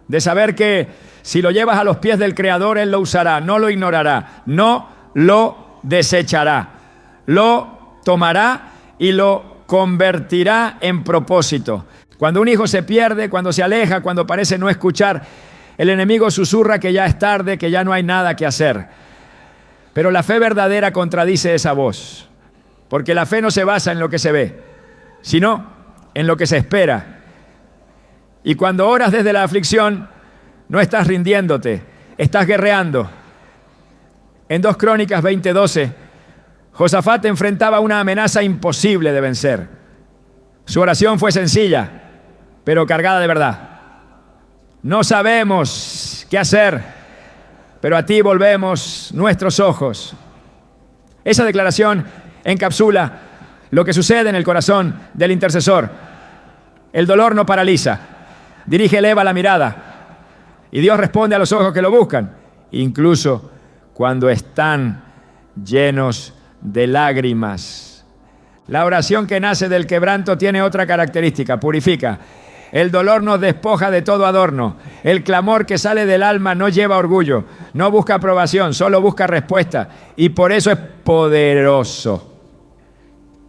De saber que si lo llevas a los pies del Creador, Él lo usará, no lo ignorará, no lo desechará. Lo tomará y lo convertirá en propósito. Cuando un hijo se pierde, cuando se aleja, cuando parece no escuchar, el enemigo susurra que ya es tarde, que ya no hay nada que hacer. Pero la fe verdadera contradice esa voz, porque la fe no se basa en lo que se ve, sino en lo que se espera. Y cuando oras desde la aflicción, no estás rindiéndote, estás guerreando. En 2 Crónicas 20:12, Josafat enfrentaba una amenaza imposible de vencer. Su oración fue sencilla, pero cargada de verdad. No sabemos qué hacer, pero a ti volvemos nuestros ojos. Esa declaración encapsula lo que sucede en el corazón del intercesor. El dolor no paraliza, dirige, eleva la mirada, y Dios responde a los ojos que lo buscan, incluso cuando están llenos de lágrimas. La oración que nace del quebranto tiene otra característica: purifica. El dolor nos despoja de todo adorno. El clamor que sale del alma no lleva orgullo, no busca aprobación, solo busca respuesta. Y por eso es poderoso,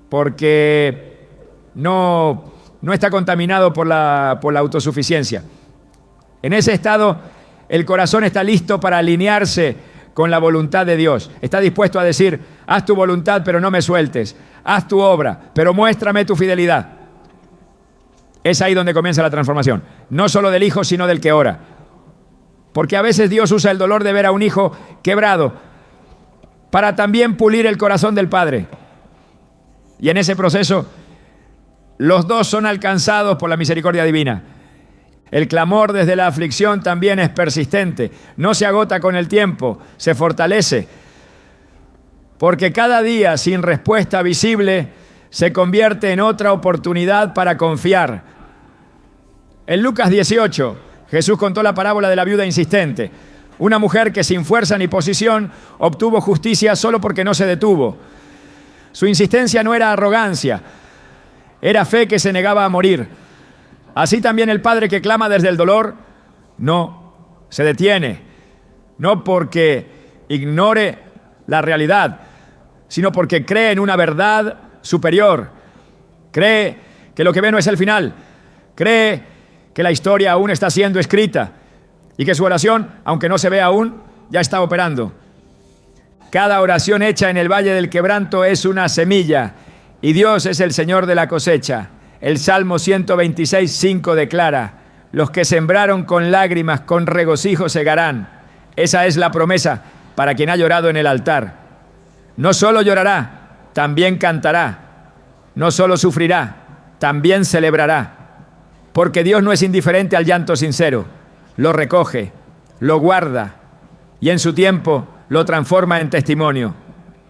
porque no está contaminado por la autosuficiencia. En ese estado, el corazón está listo para alinearse con la voluntad de Dios. Está dispuesto a decir: haz tu voluntad, pero no me sueltes. Haz tu obra, pero muéstrame tu fidelidad. Es ahí donde comienza la transformación. No solo del hijo, sino del que ora. Porque a veces Dios usa el dolor de ver a un hijo quebrado para también pulir el corazón del padre. Y en ese proceso, los dos son alcanzados por la misericordia divina. El clamor desde la aflicción también es persistente. No se agota con el tiempo, se fortalece. Porque cada día sin respuesta visible se convierte en otra oportunidad para confiar. En Lucas 18, Jesús contó la parábola de la viuda insistente. Una mujer que sin fuerza ni posición obtuvo justicia solo porque no se detuvo. Su insistencia no era arrogancia, era fe que se negaba a morir. Así también el padre que clama desde el dolor no se detiene, no porque ignore la realidad, sino porque cree en una verdad superior. Cree que lo que ve no es el final. Cree que la historia aún está siendo escrita y que su oración, aunque no se ve aún, ya está operando. Cada oración hecha en el valle del quebranto es una semilla y Dios es el Señor de la cosecha. El Salmo 126:5 declara: los que sembraron con lágrimas, con regocijo segarán. Esa es la promesa para quien ha llorado en el altar. No solo llorará, también cantará. No solo sufrirá, también celebrará. Porque Dios no es indiferente al llanto sincero. Lo recoge, lo guarda y en su tiempo lo transforma en testimonio.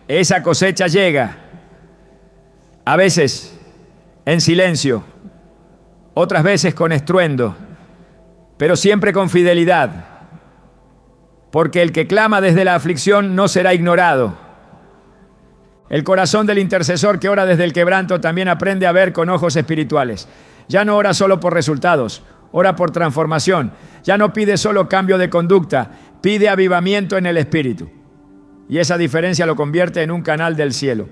Esa cosecha llega, a veces en silencio, otras veces con estruendo, pero siempre con fidelidad. Porque el que clama desde la aflicción no será ignorado. El corazón del intercesor que ora desde el quebranto también aprende a ver con ojos espirituales. Ya no ora solo por resultados, ora por transformación. Ya no pide solo cambio de conducta, pide avivamiento en el espíritu. Y esa diferencia lo convierte en un canal del cielo.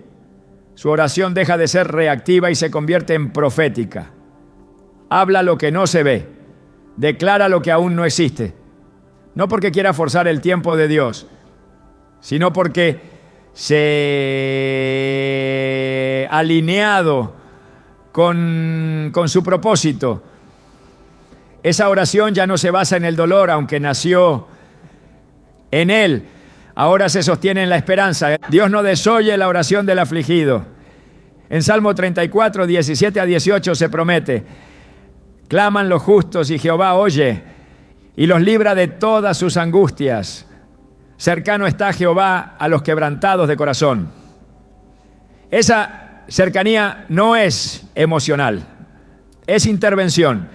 Su oración deja de ser reactiva y se convierte en profética. Habla lo que no se ve, declara lo que aún no existe. No porque quiera forzar el tiempo de Dios, sino porque se ha alineado con su propósito. Esa oración ya no se basa en el dolor, aunque nació en él. Ahora se sostiene en la esperanza. Dios no desoye la oración del afligido. En Salmo 34, 17 a 18 se promete: claman los justos y Jehová oye y los libra de todas sus angustias. Cercano está Jehová a los quebrantados de corazón. Esa cercanía no es emocional, es intervención.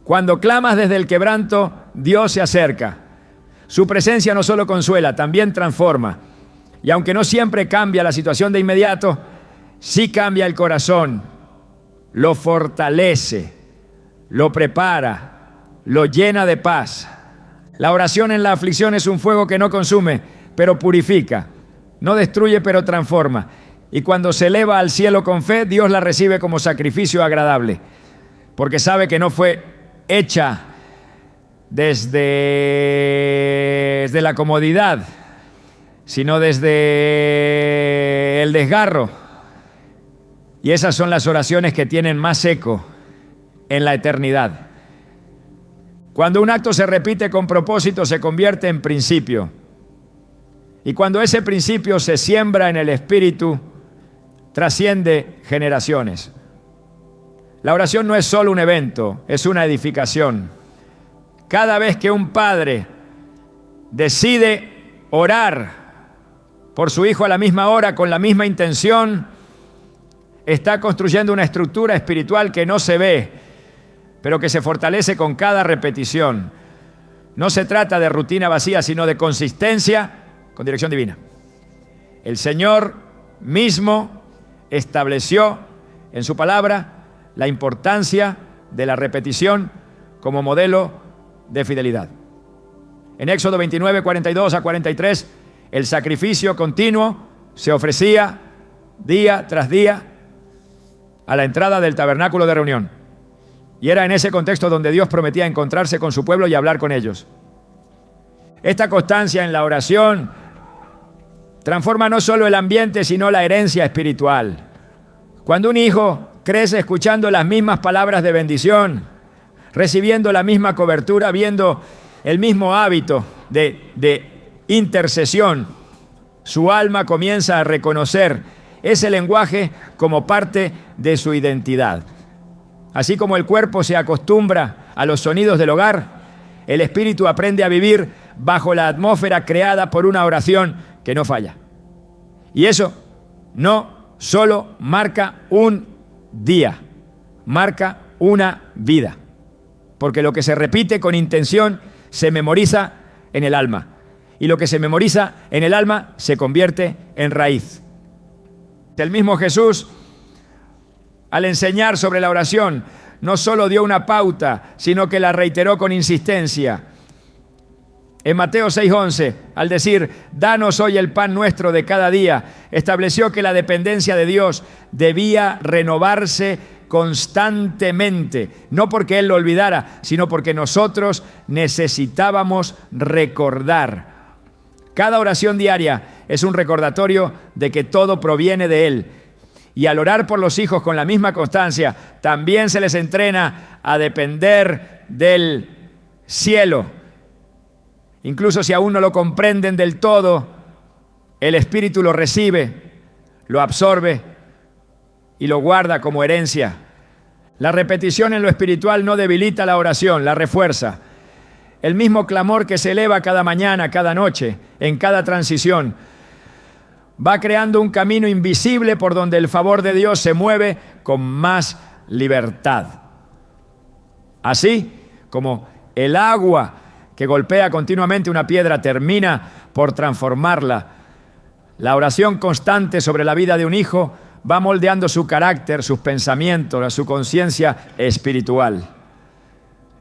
Cuando clamas desde el quebranto, Dios se acerca. Su presencia no solo consuela, también transforma. Y aunque no siempre cambia la situación de inmediato, sí cambia el corazón, lo fortalece, lo prepara, lo llena de paz. La oración en la aflicción es un fuego que no consume, pero purifica. No destruye, pero transforma. Y cuando se eleva al cielo con fe, Dios la recibe como sacrificio agradable, porque sabe que no fue hecha desde la comodidad, sino desde el desgarro. Y esas son las oraciones que tienen más eco en la eternidad. Cuando un acto se repite con propósito, se convierte en principio. Y cuando ese principio se siembra en el espíritu, trasciende generaciones. La oración no es solo un evento, es una edificación. Cada vez que un padre decide orar por su hijo a la misma hora, con la misma intención, está construyendo una estructura espiritual que no se ve, pero que se fortalece con cada repetición. No se trata de rutina vacía, sino de consistencia con dirección divina. El Señor mismo estableció en su palabra la importancia de la repetición como modelo de fidelidad. En Éxodo 29, 42 a 43, el sacrificio continuo se ofrecía día tras día a la entrada del tabernáculo de reunión. Y era en ese contexto donde Dios prometía encontrarse con su pueblo y hablar con ellos. Esta constancia en la oración transforma no solo el ambiente, sino la herencia espiritual. Cuando un hijo crece escuchando las mismas palabras de bendición, recibiendo la misma cobertura, viendo el mismo hábito de intercesión, su alma comienza a reconocer ese lenguaje como parte de su identidad. Así como el cuerpo se acostumbra a los sonidos del hogar, el espíritu aprende a vivir bajo la atmósfera creada por una oración que no falla. Y eso no solo marca un día, marca una vida. Porque lo que se repite con intención se memoriza en el alma. Y lo que se memoriza en el alma se convierte en raíz. El mismo Jesús, al enseñar sobre la oración, no solo dio una pauta, sino que la reiteró con insistencia. En Mateo 6:11, al decir, danos hoy el pan nuestro de cada día, estableció que la dependencia de Dios debía renovarse constantemente, no porque Él lo olvidara, sino porque nosotros necesitábamos recordar. Cada oración diaria es un recordatorio de que todo proviene de Él. Y al orar por los hijos con la misma constancia, también se les entrena a depender del cielo. Incluso si aún no lo comprenden del todo, el Espíritu lo recibe, lo absorbe y lo guarda como herencia. La repetición en lo espiritual no debilita la oración, la refuerza. El mismo clamor que se eleva cada mañana, cada noche, en cada transición, va creando un camino invisible por donde el favor de Dios se mueve con más libertad. Así como el agua que golpea continuamente una piedra termina por transformarla, la oración constante sobre la vida de un hijo va moldeando su carácter, sus pensamientos, su conciencia espiritual.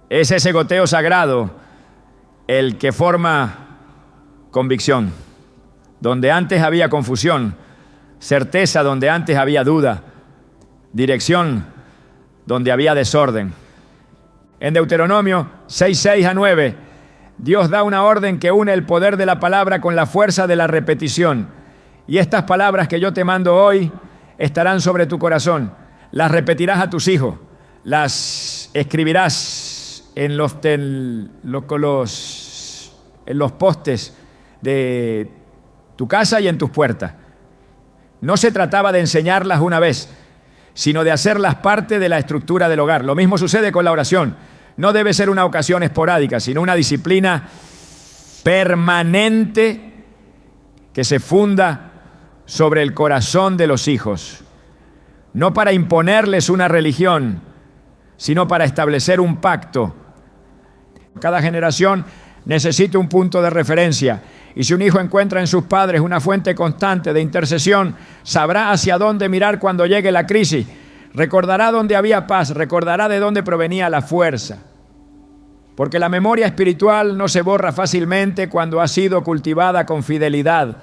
Es ese goteo sagrado el que forma convicción. Donde antes había confusión, certeza donde antes había duda, dirección donde había desorden. En Deuteronomio 6:6 a 9, Dios da una orden que une el poder de la palabra con la fuerza de la repetición. Y estas palabras que yo te mando hoy estarán sobre tu corazón. Las repetirás a tus hijos, las escribirás en los postes de tu casa y en tus puertas. No se trataba de enseñarlas una vez, sino de hacerlas parte de la estructura del hogar. Lo mismo sucede con la oración. No debe ser una ocasión esporádica, sino una disciplina permanente que se funda sobre el corazón de los hijos. No para imponerles una religión, sino para establecer un pacto. Cada generación necesita un punto de referencia, y si un hijo encuentra en sus padres una fuente constante de intercesión, sabrá hacia dónde mirar cuando llegue la crisis, recordará dónde había paz, recordará de dónde provenía la fuerza. Porque la memoria espiritual no se borra fácilmente cuando ha sido cultivada con fidelidad.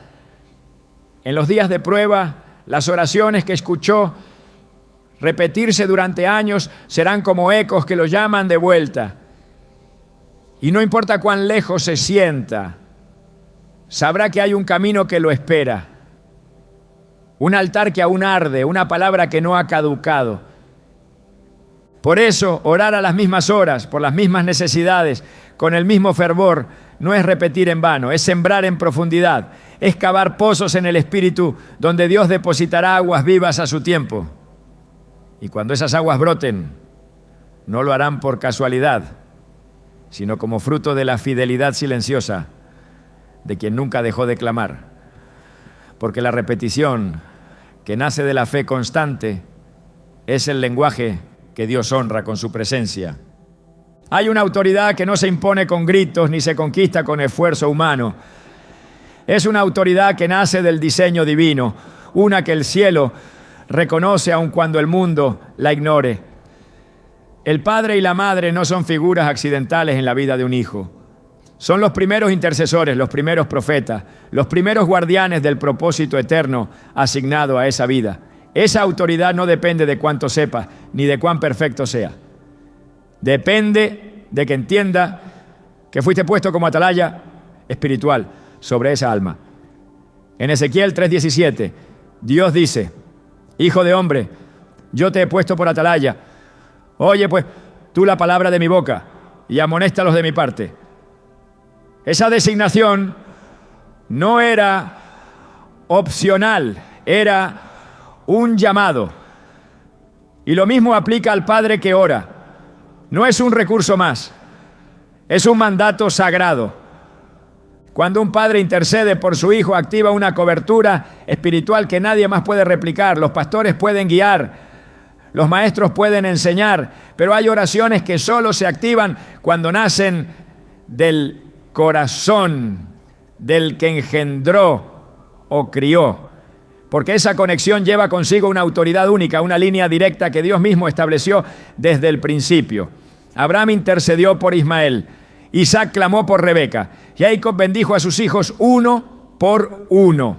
En los días de prueba, las oraciones que escuchó repetirse durante años serán como ecos que lo llaman de vuelta. Y no importa cuán lejos se sienta, sabrá que hay un camino que lo espera, un altar que aún arde, una palabra que no ha caducado. Por eso, orar a las mismas horas, por las mismas necesidades, con el mismo fervor, no es repetir en vano, es sembrar en profundidad, es cavar pozos en el Espíritu donde Dios depositará aguas vivas a su tiempo. Y cuando esas aguas broten, no lo harán por casualidad, sino como fruto de la fidelidad silenciosa de quien nunca dejó de clamar. Porque la repetición que nace de la fe constante es el lenguaje que Dios honra con su presencia. Hay una autoridad que no se impone con gritos ni se conquista con esfuerzo humano. Es una autoridad que nace del diseño divino, una que el cielo reconoce aun cuando el mundo la ignore. El padre y la madre no son figuras accidentales en la vida de un hijo. Son los primeros intercesores, los primeros profetas, los primeros guardianes del propósito eterno asignado a esa vida. Esa autoridad no depende de cuánto sepa, ni de cuán perfecto sea. Depende de que entienda que fuiste puesto como atalaya espiritual sobre esa alma. En Ezequiel 3:17, Dios dice: Hijo de hombre, yo te he puesto por atalaya. Oye, pues, tú la palabra de mi boca y amonéstalos de mi parte. Esa designación no era opcional, era un llamado. Y lo mismo aplica al padre que ora. No es un recurso más, es un mandato sagrado. Cuando un padre intercede por su hijo, activa una cobertura espiritual que nadie más puede replicar. Los pastores pueden guiar, los maestros pueden enseñar, pero hay oraciones que solo se activan cuando nacen del corazón del que engendró o crió. Porque esa conexión lleva consigo una autoridad única, una línea directa que Dios mismo estableció desde el principio. Abraham intercedió por Ismael, Isaac clamó por Rebeca, Jacob bendijo a sus hijos uno por uno.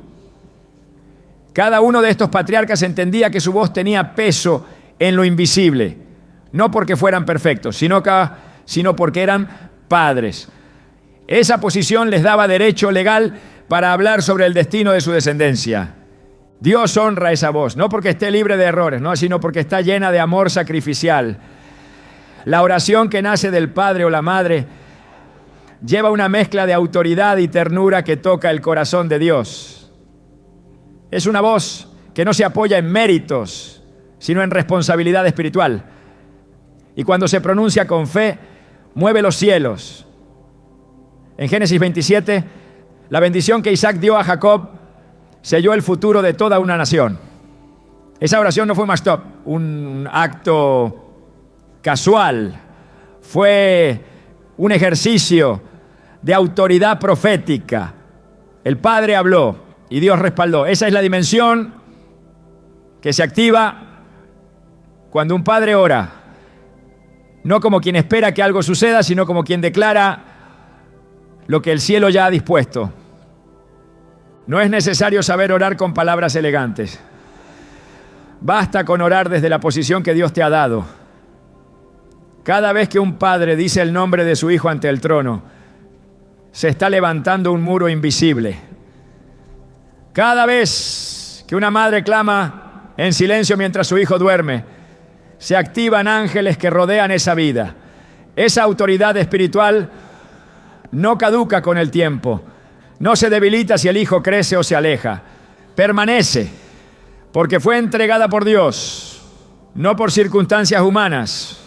Cada uno de estos patriarcas entendía que su voz tenía peso en lo invisible, no porque fueran perfectos, sino porque eran padres. Esa posición les daba derecho legal para hablar sobre el destino de su descendencia. Dios honra esa voz, no porque esté libre de errores, no, sino porque está llena de amor sacrificial. La oración que nace del padre o la madre lleva una mezcla de autoridad y ternura que toca el corazón de Dios. Es una voz que no se apoya en méritos, sino en responsabilidad espiritual. Y cuando se pronuncia con fe, mueve los cielos. En Génesis 27, la bendición que Isaac dio a Jacob selló el futuro de toda una nación. Esa oración no fue un acto casual, fue un ejercicio de autoridad profética. El Padre habló y Dios respaldó. Esa es la dimensión que se activa cuando un padre ora, no como quien espera que algo suceda, sino como quien declara lo que el cielo ya ha dispuesto. No es necesario saber orar con palabras elegantes. Basta con orar desde la posición que Dios te ha dado. Cada vez que un padre dice el nombre de su hijo ante el trono, se está levantando un muro invisible. Cada vez que una madre clama en silencio mientras su hijo duerme, se activan ángeles que rodean esa vida. Esa autoridad espiritual no caduca con el tiempo. No se debilita si el hijo crece o se aleja. Permanece, porque fue entregada por Dios, no por circunstancias humanas.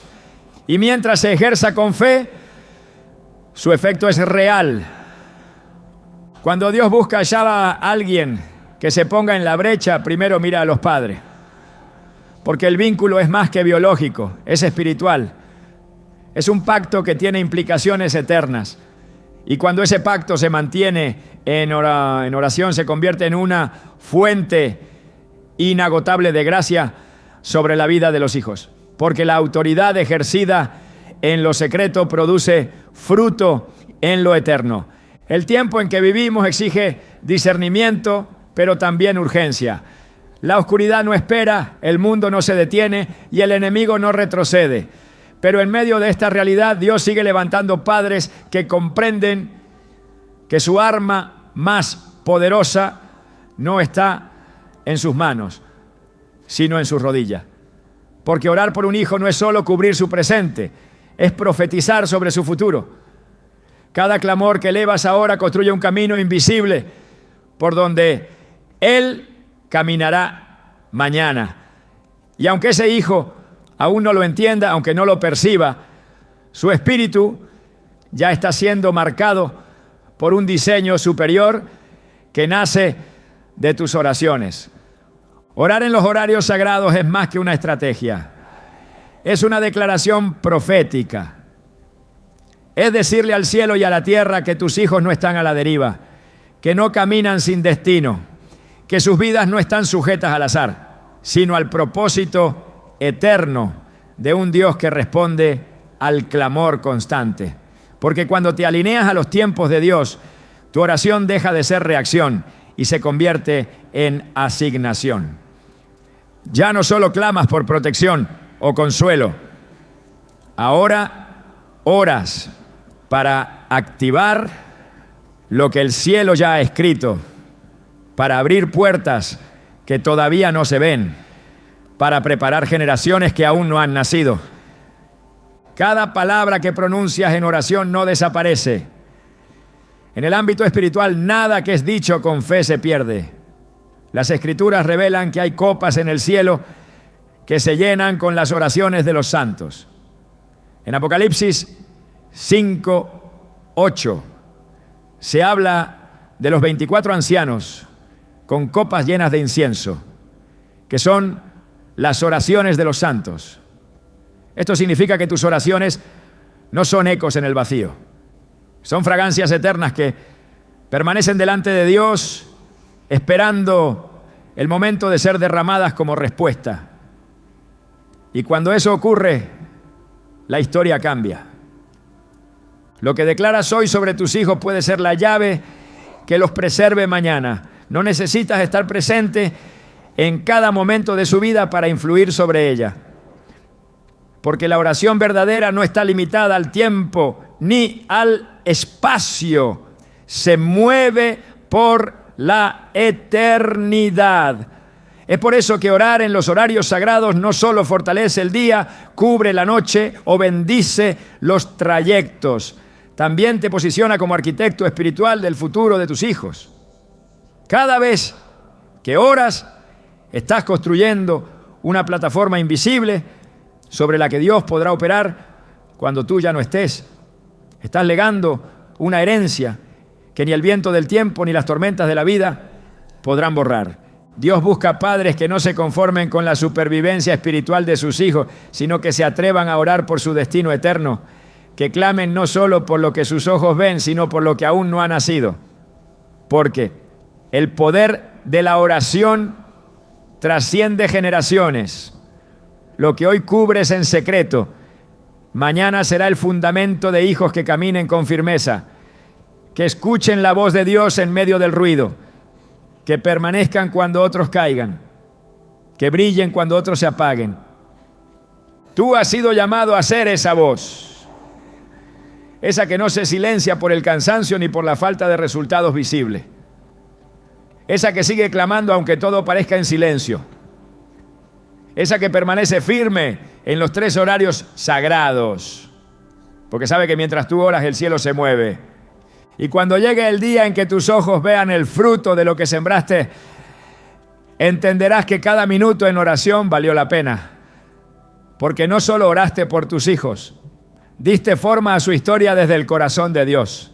Y mientras se ejerza con fe, su efecto es real. Cuando Dios busca hallar a alguien que se ponga en la brecha, primero mira a los padres. porque el vínculo es más que biológico, es espiritual. Es un pacto que tiene implicaciones eternas. Y cuando ese pacto se mantiene en oración, se convierte en una fuente inagotable de gracia sobre la vida de los hijos. Porque la autoridad ejercida en lo secreto produce fruto en lo eterno. El tiempo en que vivimos exige discernimiento, pero también urgencia. La oscuridad no espera, el mundo no se detiene y el enemigo no retrocede. Pero en medio de esta realidad, Dios sigue levantando padres que comprenden que su arma más poderosa no está en sus manos, sino en sus rodillas. Porque orar por un hijo no es solo cubrir su presente, es profetizar sobre su futuro. Cada clamor que elevas ahora construye un camino invisible por donde él caminará mañana. Y aunque ese hijo aún no lo entienda, aunque no lo perciba, su espíritu ya está siendo marcado por un diseño superior que nace de tus oraciones. Orar en los horarios sagrados es más que una estrategia. Es una declaración profética. Es decirle al cielo y a la tierra que tus hijos no están a la deriva, que no caminan sin destino, que sus vidas no están sujetas al azar, sino al propósito eterno de un Dios que responde al clamor constante. Porque cuando te alineas a los tiempos de Dios, tu oración deja de ser reacción y se convierte en asignación. Ya no solo clamas por protección o consuelo, ahora oras para activar lo que el cielo ya ha escrito, para abrir puertas que todavía no se ven, para preparar generaciones que aún no han nacido. Cada palabra que pronuncias en oración no desaparece. En el ámbito espiritual, nada que es dicho con fe se pierde. Las Escrituras revelan que hay copas en el cielo que se llenan con las oraciones de los santos. En Apocalipsis 5:8 se habla de los 24 ancianos con copas llenas de incienso, que son las oraciones de los santos. Esto significa que tus oraciones no son ecos en el vacío. Son fragancias eternas que permanecen delante de Dios esperando el momento de ser derramadas como respuesta. Y cuando eso ocurre, la historia cambia. Lo que declaras hoy sobre tus hijos puede ser la llave que los preserve mañana. No necesitas estar presente en cada momento de su vida para influir sobre ella. Porque la oración verdadera no está limitada al tiempo ni al espacio. Se mueve por la eternidad. Es por eso que orar en los horarios sagrados no solo fortalece el día, cubre la noche o bendice los trayectos. También te posiciona como arquitecto espiritual del futuro de tus hijos. Cada vez que oras, estás construyendo una plataforma invisible sobre la que Dios podrá operar cuando tú ya no estés. Estás legando una herencia que ni el viento del tiempo ni las tormentas de la vida podrán borrar. Dios busca padres que no se conformen con la supervivencia espiritual de sus hijos, sino que se atrevan a orar por su destino eterno, que clamen no solo por lo que sus ojos ven, sino por lo que aún no ha nacido. Porque el poder de la oración trasciende generaciones. Lo que hoy cubres en secreto, mañana será el fundamento de hijos que caminen con firmeza, que escuchen la voz de Dios en medio del ruido, que permanezcan cuando otros caigan, que brillen cuando otros se apaguen. Tú has sido llamado a ser esa voz, esa que no se silencia por el cansancio ni por la falta de resultados visibles, esa que sigue clamando aunque todo parezca en silencio, esa que permanece firme en los 3 horarios sagrados, porque sabe que mientras tú oras el cielo se mueve. Y cuando llegue el día en que tus ojos vean el fruto de lo que sembraste, entenderás que cada minuto en oración valió la pena, porque no solo oraste por tus hijos, diste forma a su historia desde el corazón de Dios.